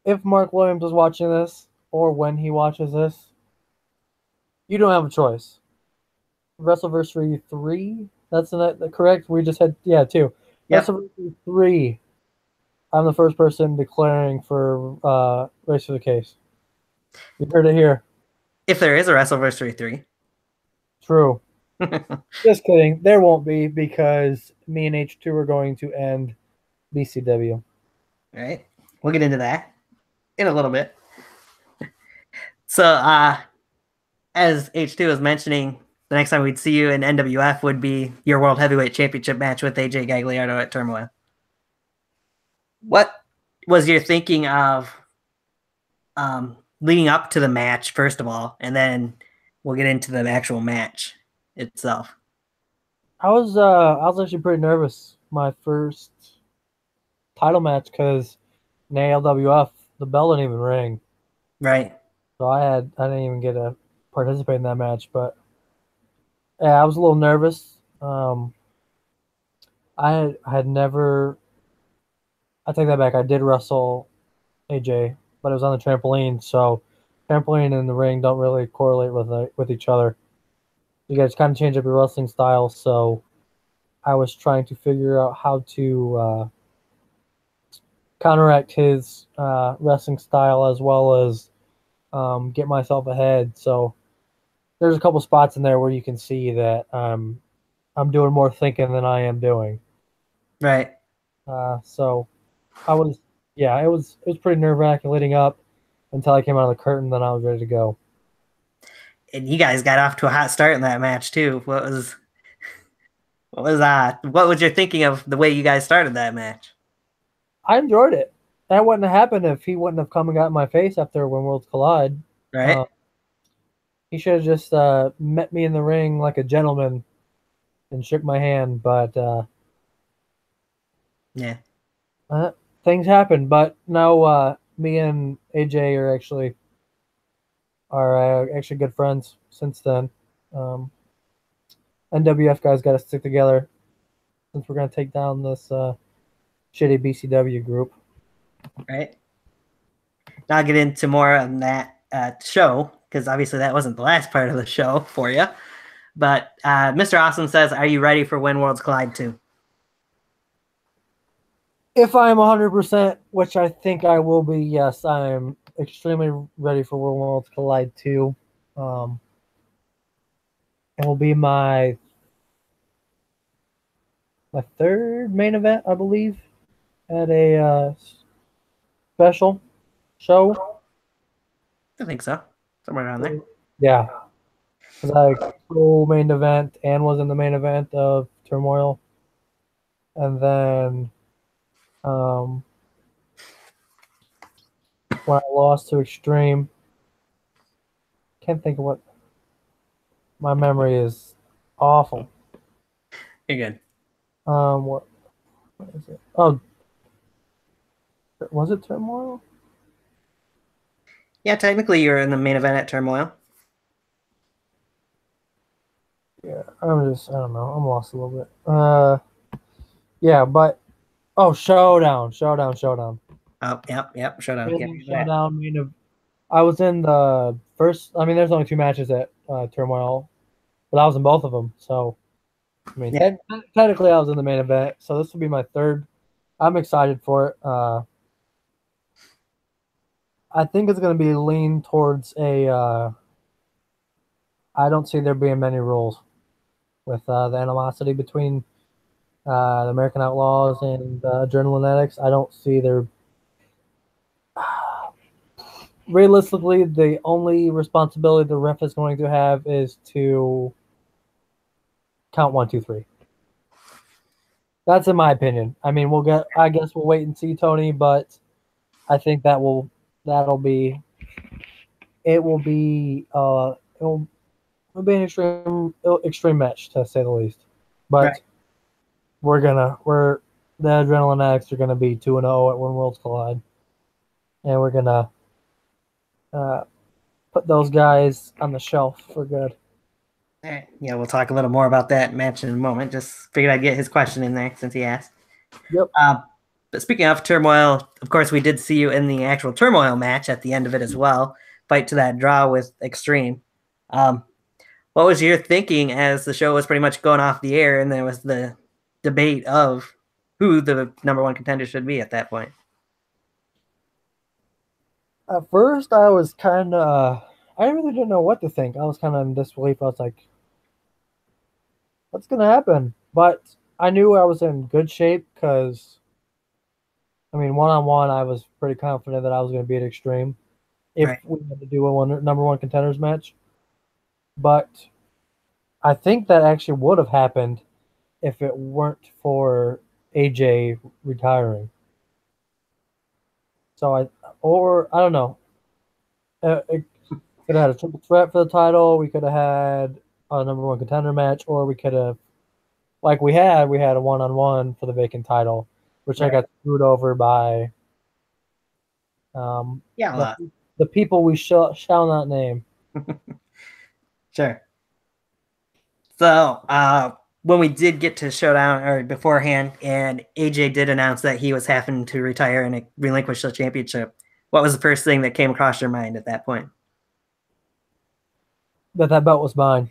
if Mark Williams is watching this, or when he watches this, you don't have a choice. WrestleVersary 3, that's correct? We just had, 2. Yep. WrestleVersary 3, I'm the first person declaring for Race for the Case. You heard it here. If there is a WrestleVersary 3. True. Just kidding. There won't be, because me and H2 are going to end BCW. Right. We'll get into that in a little bit. So, as H2 was mentioning, the next time we'd see you in NWF would be your World Heavyweight Championship match with AJ Gagliardo at Turmoil. What was your thinking of leading up to the match, first of all, and then we'll get into the actual match itself? I was actually pretty nervous my first title match, because in ALWF the bell didn't even ring. Right. So I didn't even get to participate in that match, but yeah, I was a little nervous. I had never. I take that back. I did wrestle AJ, but it was on the trampoline. So trampoline and the ring don't really correlate with each other. You guys kind of change up your wrestling style. So I was trying to figure out how to counteract his wrestling style, as well as get myself ahead. So there's a couple spots in there where you can see that I'm doing more thinking than I am doing. Right. So I was, it was pretty nerve-wracking leading up. until I came out of the curtain. Then I was ready to go. And you guys got off to a hot start in that match too. What was your thinking of the way you guys started that match? I enjoyed it. That wouldn't have happened if he wouldn't have come and got in my face after When Worlds Collide. Right? He should have just met me in the ring like a gentleman and shook my hand. But Yeah. things happen. But now me and AJ are actually good friends since then. NWF guys got to stick together since we're gonna take down this shitty BCW group. Right. Now I'll get into more on that show, because obviously that wasn't the last part of the show for you. But Mr. Awesome says, are you ready for When Worlds Collide 2? If I'm 100%, which I think I will be, yes, I am extremely ready for When Worlds Collide 2. It will be my third main event, I believe, at a special show. I think so. Somewhere around there. Yeah. Because I co-main event and was in the main event of Turmoil. And then when I lost to Extreme, can't think of what. My memory is awful. You're good. What is it? Oh, was it Turmoil? Yeah, technically you're in the main event at Turmoil. Yeah, I don't know. I'm lost a little bit. Yeah, but Showdown. Oh, yep, Showdown. Can't forget that. Showdown. I was in the first. I mean, there's only 2 matches at Turmoil, but I was in both of them. So, I mean, Yeah. technically, I was in the main event. So this will be my third. I'm excited for it. I think it's going to be lean towards a. I don't see there being many rules with the animosity between the American Outlaws and Adrenaline Addicts. I don't see there. Realistically, the only responsibility the ref is going to have is to count 1, 2, 3. That's in my opinion. I mean, I guess we'll wait and see, Tony, but I think that'll be. It will be. It'll be an extreme match to say the least. But Right. we're the Adrenaline Addicts are gonna be 2-0 at When Worlds Collide, and we're gonna put those guys on the shelf for good. All right. Yeah, we'll talk a little more about that match in a moment. Just figured I'd get his question in there since he asked. Yep. But speaking of Turmoil, of course, we did see you in the actual Turmoil match at the end of it as well. Fight to that draw with Extreme. What was your thinking as the show was pretty much going off the air and there was the debate of who the number 1 contender should be at that point? At first, I was kind of. I really didn't know what to think. I was kind of in disbelief. I was like, "What's gonna happen?" But I knew I was in good shape because, I mean, 1-on-1, I was pretty confident that I was going to beat Extreme if Right. we had to do a number 1 contenders match. But I think that actually would have happened if it weren't for AJ retiring. So I don't know. It could have had a triple threat for the title. We could have had a number 1 contender match, or we could have, like we had a 1-on-1 for the vacant title, which I got screwed over by the people we shall not name. Sure. So when we did get to Showdown or beforehand, and AJ did announce that he was having to retire and relinquish the championship, what was the first thing that came across your mind at that point? That belt was mine.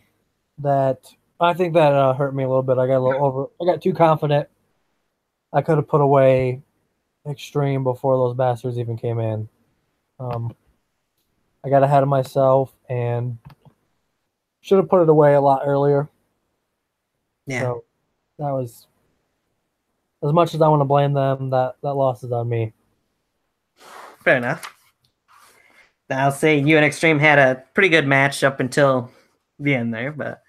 I think that hurt me a little bit. I got a little over. I got too confident. I could have put away Extreme before those bastards even came in. I got ahead of myself and should have put it away a lot earlier. Yeah. So that was, as much as I want to blame them, that loss is on me. Fair enough. I'll say you and Extreme had a pretty good match up until the end there, but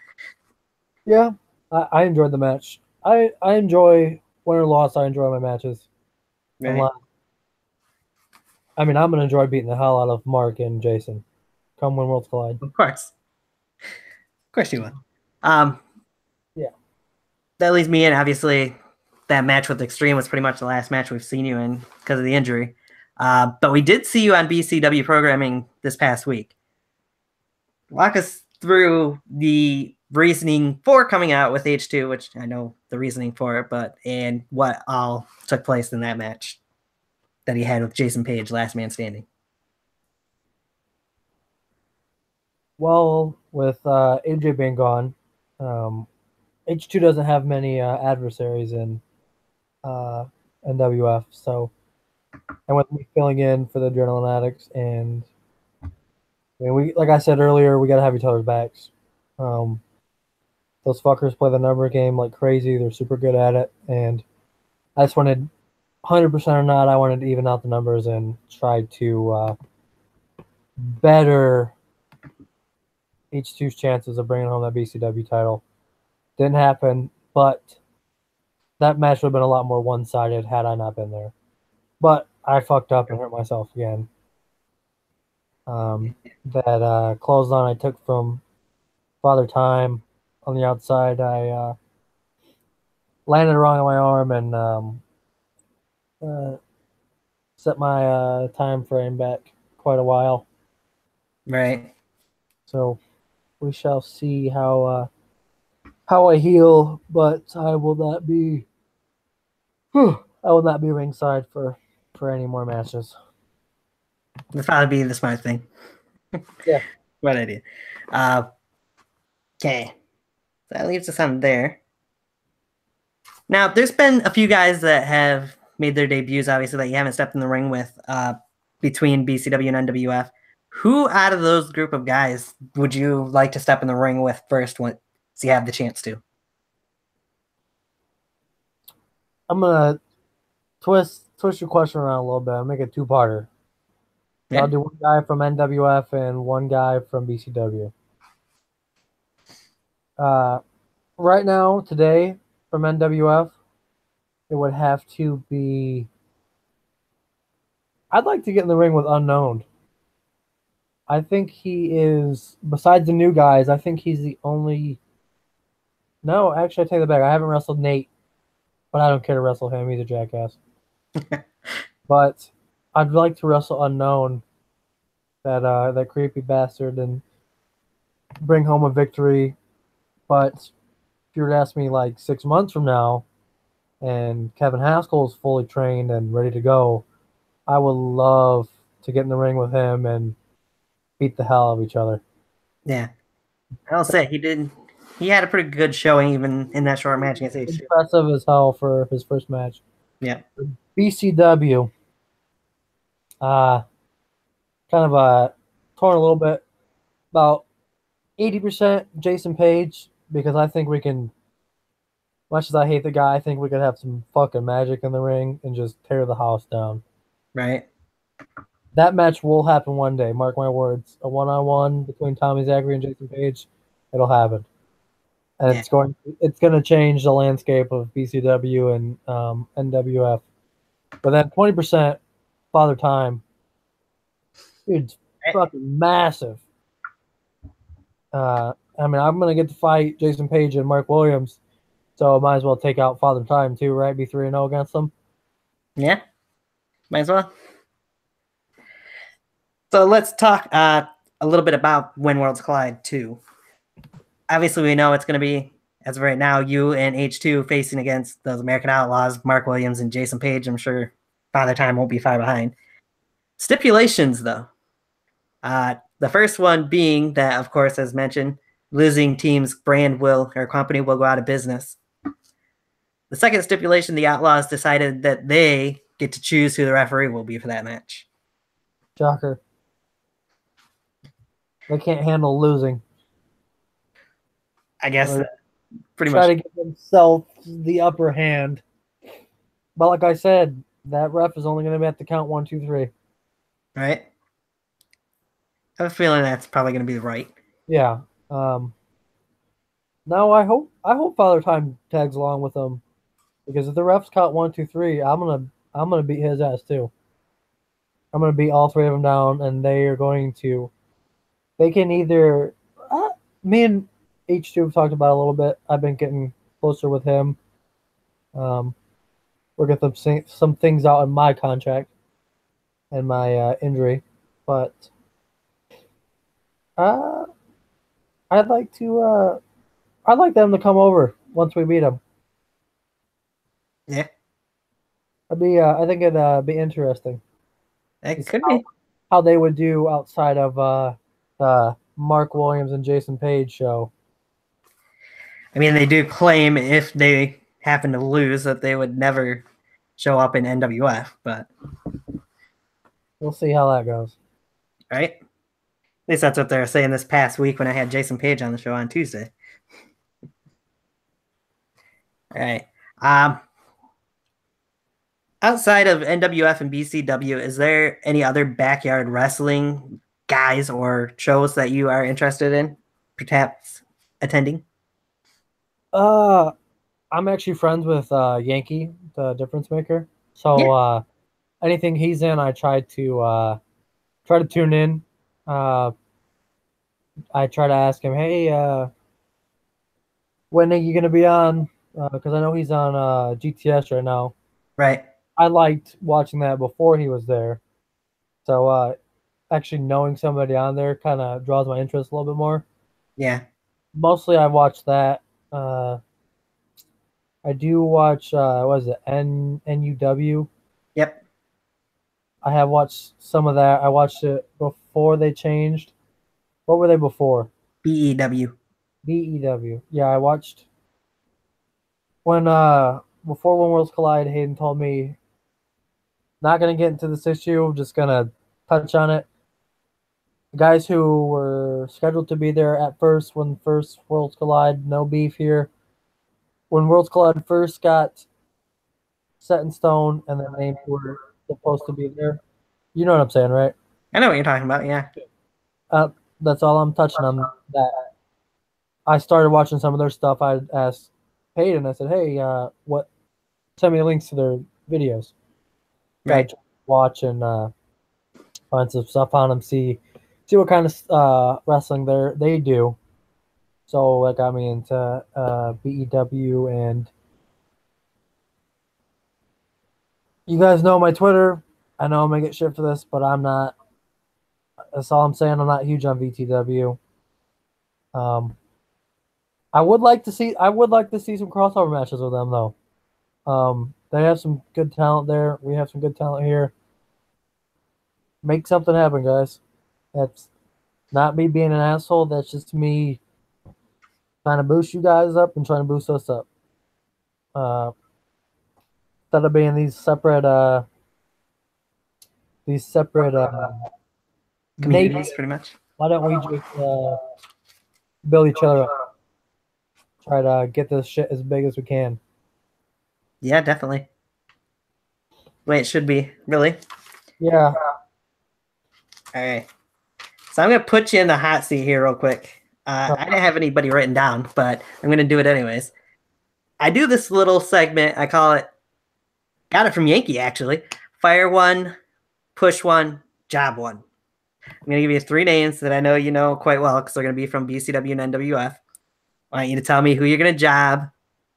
Yeah, I enjoyed the match. I enjoy win or loss. I enjoy my matches. right. I mean, I'm gonna enjoy beating the hell out of Mark and Jason. Come when worlds collide. Of course you will. Yeah. That leaves me in. Obviously, that match with Extreme was pretty much the last match we've seen you in because of the injury. But we did see you on BCW programming this past week. Walk us through the reasoning for coming out with H2, which I know the reasoning for it, and what all took place in that match that he had with Jason Page, last man standing. Well, with AJ being gone, H2 doesn't have many adversaries in NWF, so I went to be filling in for the Adrenaline Addicts, and I mean, like I said earlier, we got to have each other's backs. Those fuckers play the number game like crazy. They're super good at it, and I just wanted, 100% or not, I wanted to even out the numbers and try to better H2's chances of bringing home that BCW title. Didn't happen, but that match would have been a lot more one-sided had I not been there. But I fucked up and hurt myself again. That clothesline I took from Father Time on the outside, I landed wrong on my arm and set my time frame back quite a while. Right. So we shall see how I heal, but I will not be ringside for any more matches. That'd probably be the smart thing. Yeah. What idea. Okay. That leaves us on there. Now, there's been a few guys that have made their debuts, obviously, that you haven't stepped in the ring with between BCW and NWF. Who out of those group of guys would you like to step in the ring with first once you have the chance to? I'm gonna twist your question around a little bit. I'll make it two-parter. Okay. I'll do one guy from NWF and one guy from BCW. Right now, today, from NWF, it would have to be... I'd like to get in the ring with Unknown. I think he is, besides the new guys, I think he's the only... No, actually, I take that back. I haven't wrestled Nate, but I don't care to wrestle him. He's a jackass. But I'd like to wrestle Unknown, that creepy bastard, and bring home a victory. But if you were to ask me like 6 months from now, and Kevin Haskell is fully trained and ready to go, I would love to get in the ring with him and beat the hell out of each other. Yeah. I'll say he had a pretty good showing even in that short match against H2. Impressive as hell for his first match. Yeah. BCW. Kind of torn a little bit. About 80% Jason Page, because I think we can, much as I hate the guy, I think we could have some fucking magic in the ring and just tear the house down. Right. That match will happen one day, mark my words. A one-on-one between Tommy Zachary and Jason Page, it'll happen. And Yeah. it's going to change the landscape of BCW and NWF. But then 20% Father Time. Dude's fucking massive. I mean, I'm going to get to fight Jason Page and Mark Williams, so I might as well take out Father Time too, right? Be 3-0 against them. Yeah. Might as well. So let's talk a little bit about When Worlds Collide 2. Obviously, we know it's going to be, as of right now, you and H2 facing against those American Outlaws, Mark Williams and Jason Page. I'm sure Father Time won't be far behind. Stipulations, though. The first one being that, of course, as mentioned, losing team's brand company will go out of business. The second stipulation, the Outlaws decided that they get to choose who the referee will be for that match. Shocker. They can't handle losing. I guess pretty Try much. to give themselves the upper hand. But like I said, that ref is only going to be at the count 1, 2, 3. Right. I have a feeling that's probably going to be right. Yeah. Now I hope Father Time tags along with them, because if the refs count 1, 2, 3, I'm gonna beat his ass too. I'm gonna beat all three of them down, and they are going to. They can either. Me and H2 have talked about it a little bit. I've been getting closer with him. We're getting some things out in my contract and my injury, but I'd like to. I'd like them to come over once we beat them. Yeah, I'd be. I think it'd be interesting. that could be. How they would do outside of the Mark Williams and Jason Page show. I mean, they do claim if they happen to lose that they would never show up in NWF, but We'll see how that goes. right? At least that's what they were saying this past week when I had Jason Page on the show on Tuesday. All right. Outside of NWF and BCW, is there any other backyard wrestling guys or shows that you are interested in, perhaps attending? I'm actually friends with Yankee, the difference maker. So anything he's in, I try to tune in. I try to ask him, hey, when are you gonna be on? Because I know he's on GTS right now. Right. I liked watching that before he was there. So actually knowing somebody on there kind of draws my interest a little bit more. Yeah. Mostly I watch that. I do watch, what is it, NUW? Yep. I have watched some of that. I watched it before they changed. What were they before? BEW. BEW. Yeah, I watched when before When Worlds Collide. Hayden told me not gonna get into this issue, just gonna touch on it. The guys who were scheduled to be there at first when first Worlds Collide, no beef here. When Worlds Collide first got set in stone and the names were supposed to be there. You know what I'm saying, right? I know what you're talking about, yeah. That's all I'm touching on that. I started watching some of their stuff. I asked Hayden, I said, hey, what? Send me links to their videos. Right. I watch and find some stuff on them, see what kind of wrestling they do. So that got me into BEW, and you guys know my Twitter. I know I'm gonna get shit for this, but I'm not. That's all I'm saying. I'm not huge on VTW. I would like to see some crossover matches with them though. They have some good talent there. We have some good talent here. Make something happen, guys. That's not me being an asshole. That's just me trying to boost you guys up and trying to boost us up. Instead of being these separate Communities, pretty much. why don't we just build each other up? Try to get this shit as big as we can. Yeah, definitely. The way it should be, really. Yeah. All right. So I'm going to put you in the hot seat here real quick. I didn't have anybody written down, but I'm going to do it anyways. I do this little segment. I call it, got it from Yankee, actually. Fire one, push one, job one. I'm going to give you 3 names that I know you know quite well because they're going to be from BCW and NWF. I want you to tell me who you're going to job,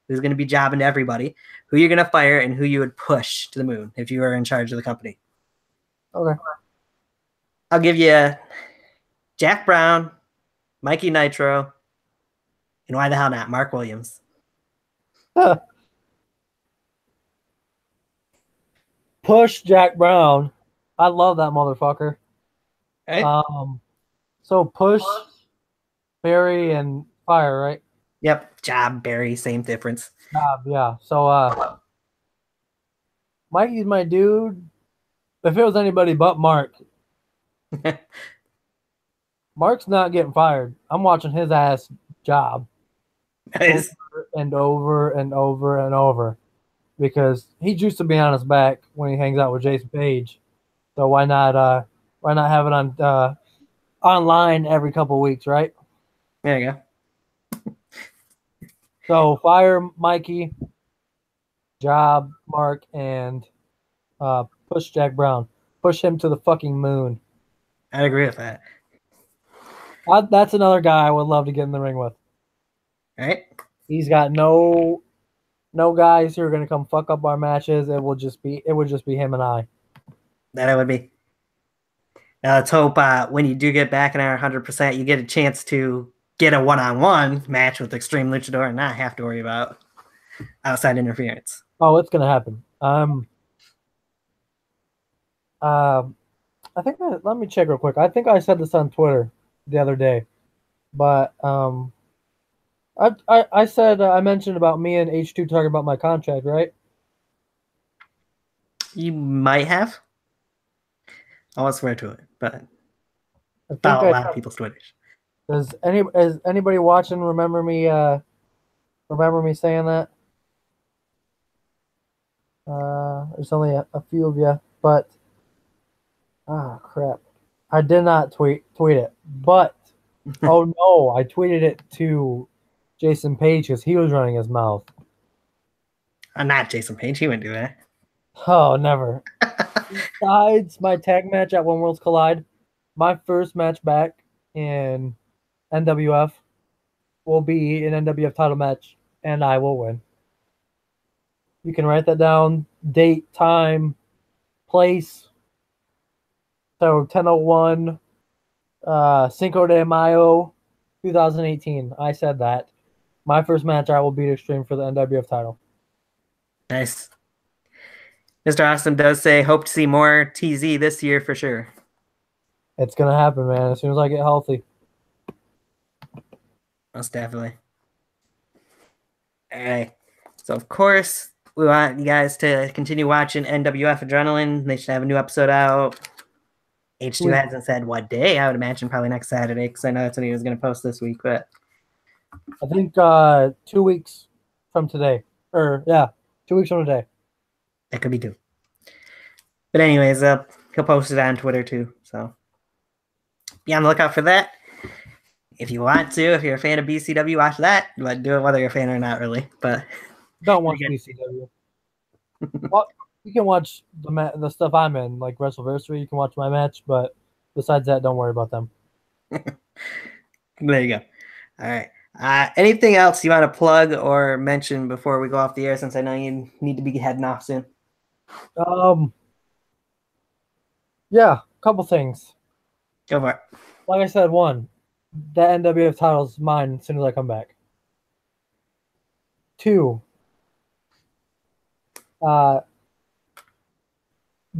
who's going to be jobbing to everybody, who you're going to fire, and who you would push to the moon if you were in charge of the company. Okay. I'll give you Jack Brown, Mikey Nitro, and why the hell not, Mark Williams. Push Jack Brown. I love that motherfucker. Right? So push Barry and fire, right? Yep. Job, Barry, same difference. Yeah. So Mikey's my dude. If it was anybody but Mark, Mark's not getting fired. I'm watching his ass job Nice. over and over and over and over, because he's used to being on his back when he hangs out with Jason Page. So why not have it on online every couple weeks, right? There you go. So fire Mikey, Job, Mark, and push Jack Brown. Push him to the fucking moon. I'd agree with that. That's another guy I would love to get in the ring with. Right? He's got no guys who are gonna come fuck up our matches. It would just be him and I. That it would be. Now let's hope when you do get back in our 100%, you get a chance to get a one-on-one match with Extreme Luchador and not have to worry about outside interference. Oh, it's gonna happen. I think let me check real quick. I think I said this on Twitter the other day, but I said I mentioned about me and H2 talking about my contract, right? You might have. I won't swear to it, but I think follow a lot of people's Twitters. Does anybody watching remember me saying that? There's only a few of you, but crap. I did not tweet it, but oh no, I tweeted it to Jason Page because he was running his mouth. I'm not Jason Page. He wouldn't do that. Oh, never. Besides my tag match at When Worlds Collide, my first match back in NWF will be an NWF title match, and I will win. You can write that down. Date, time, place. So 10/01, Cinco de Mayo, 2018. I said that. My first match, I will beat Extreme for the NWF title. Nice. Mr. Austin does say, hope to see more TZ this year for sure. It's going to happen, man, as soon as I get healthy. Most definitely. All right. So, of course, we want you guys to continue watching NWF Adrenaline. They should have a new episode out. H2 hasn't said what day. I would imagine probably next Saturday because I know that's when he was going to post this week. But I think 2 weeks from today. 2 weeks from today. That could be 2. But anyways, he'll post it on Twitter too. So be on the lookout for that. If you want to, if you're a fan of BCW, watch that. But do it whether you're a fan or not, really. But don't watch BCW. Well, you can watch the stuff I'm in, like WrestleVersary. You can watch my match, but besides that, don't worry about them. There you go. All right. Anything else you want to plug or mention before we go off the air? Since I know you need to be heading off soon. Yeah, a couple things. Go for it. Like I said, one, the NWF title is mine as soon as I come back. 2,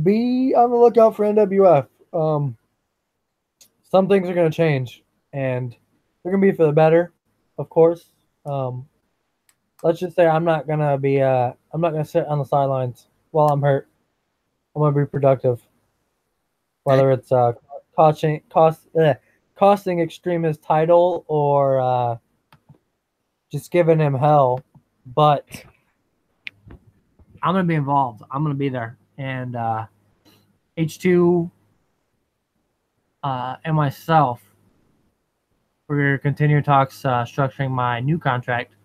be on the lookout for NWF. Some things are going to change, and they're going to be for the better, of course. Let's just say I'm not going to sit on the sidelines while I'm hurt. I'm going to be productive. Whether it's costing Extreme his title or just giving him hell, but I'm going to be involved. I'm going to be there. And H2 and myself, we're continuing talks structuring my new contract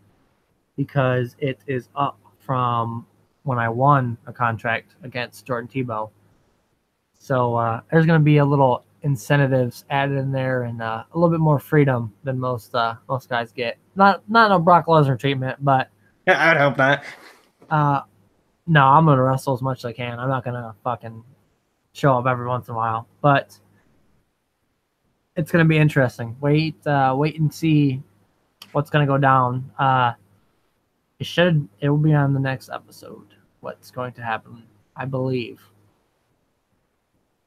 because it is up from when I won a contract against Jordan Tebow. So there's going to be a little incentives added in there and a little bit more freedom than most guys get. Not no Brock Lesnar treatment, but I would hope not. No, I'm going to wrestle as much as I can. I'm not going to fucking show up every once in a while, but it's going to be interesting. Wait and see what's going to go down. It will be on the next episode. What's going to happen, I believe.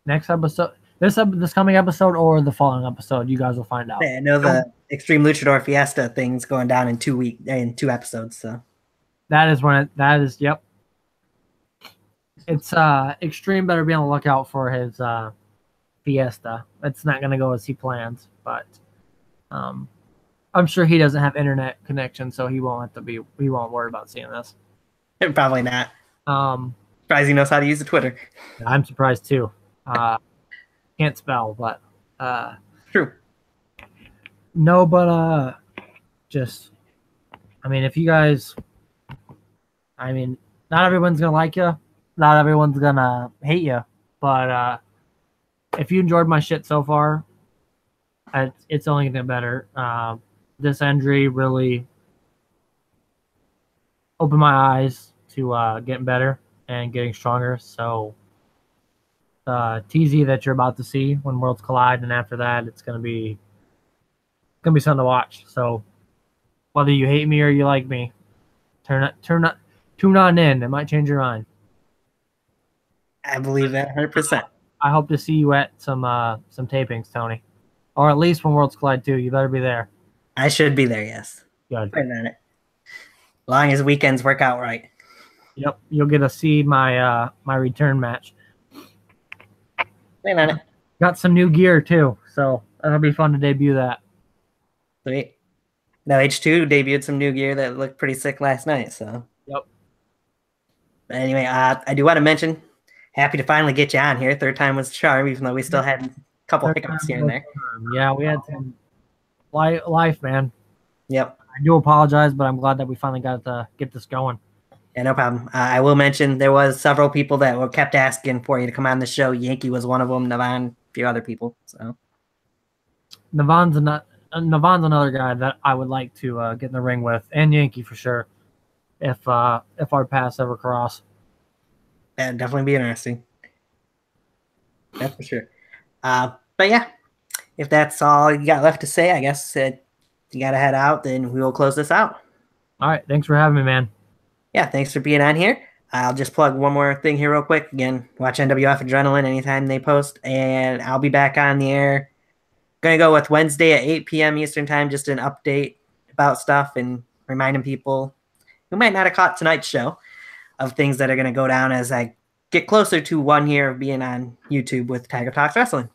Next episode, this coming episode or the following episode, you guys will find out. Yeah, I know the Extreme Luchador Fiesta thing's going down in 2 episodes. So Yep. It's Extreme better be on the lookout for his Fiesta. It's not going to go as he plans, but I'm sure he doesn't have internet connection, so he won't worry about seeing this. Probably not. Surprised he knows how to use the Twitter. I'm surprised too. Can't spell, but True. No, but just, I mean, if you guys, I mean, not everyone's gonna like you, not everyone's gonna hate you, but if you enjoyed my shit so far, it's only gonna get better. This injury really opened my eyes to getting better and getting stronger. So the TZ that you're about to see when worlds collide, and after that, it's gonna be something to watch. So whether you hate me or you like me, tune on in. It might change your mind. I believe that 100%. I hope to see you at some tapings, Tony, or at least when worlds collide 2. You better be there. I should be there, yes. Good. Plan on it. Long as weekends work out right. Yep, you'll get to see my my return match. Plan on it. Got some new gear too, so that'll be fun to debut that. Sweet. Now H2 debuted some new gear that looked pretty sick last night. So. Yep. But anyway, I do want to mention, happy to finally get you on here. Third time was the charm, even though we still had a couple hiccups here and there. Yeah, we had some life, man. Yep. I do apologize, but I'm glad that we finally got to get this going. Yeah, no problem. I will mention there was several people that were kept asking for you to come on the show. Yankee was one of them. Navan, a few other people. So Navan's another guy that I would like to get in the ring with, and Yankee for sure, if our paths ever cross. that'd definitely be interesting. That's for sure. But yeah, if that's all you got left to say, I guess you got to head out. Then we will close this out. All right, thanks for having me, man. Yeah, thanks for being on here. I'll just plug one more thing here real quick. Again, watch NWF Adrenaline anytime they post, and I'll be back on the air. Going to go with Wednesday at 8 p.m. Eastern Time, just an update about stuff and reminding people who might not have caught tonight's show of things that are going to go down as I get closer to 1 year of being on YouTube with Tiger Talks Wrestling.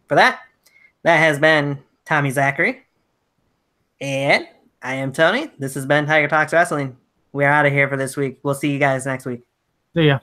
For that has been Tommy Zachary, and I am Tony. This has been Tiger Talks Wrestling. We're out of here for this week. We'll see you guys next week. See ya.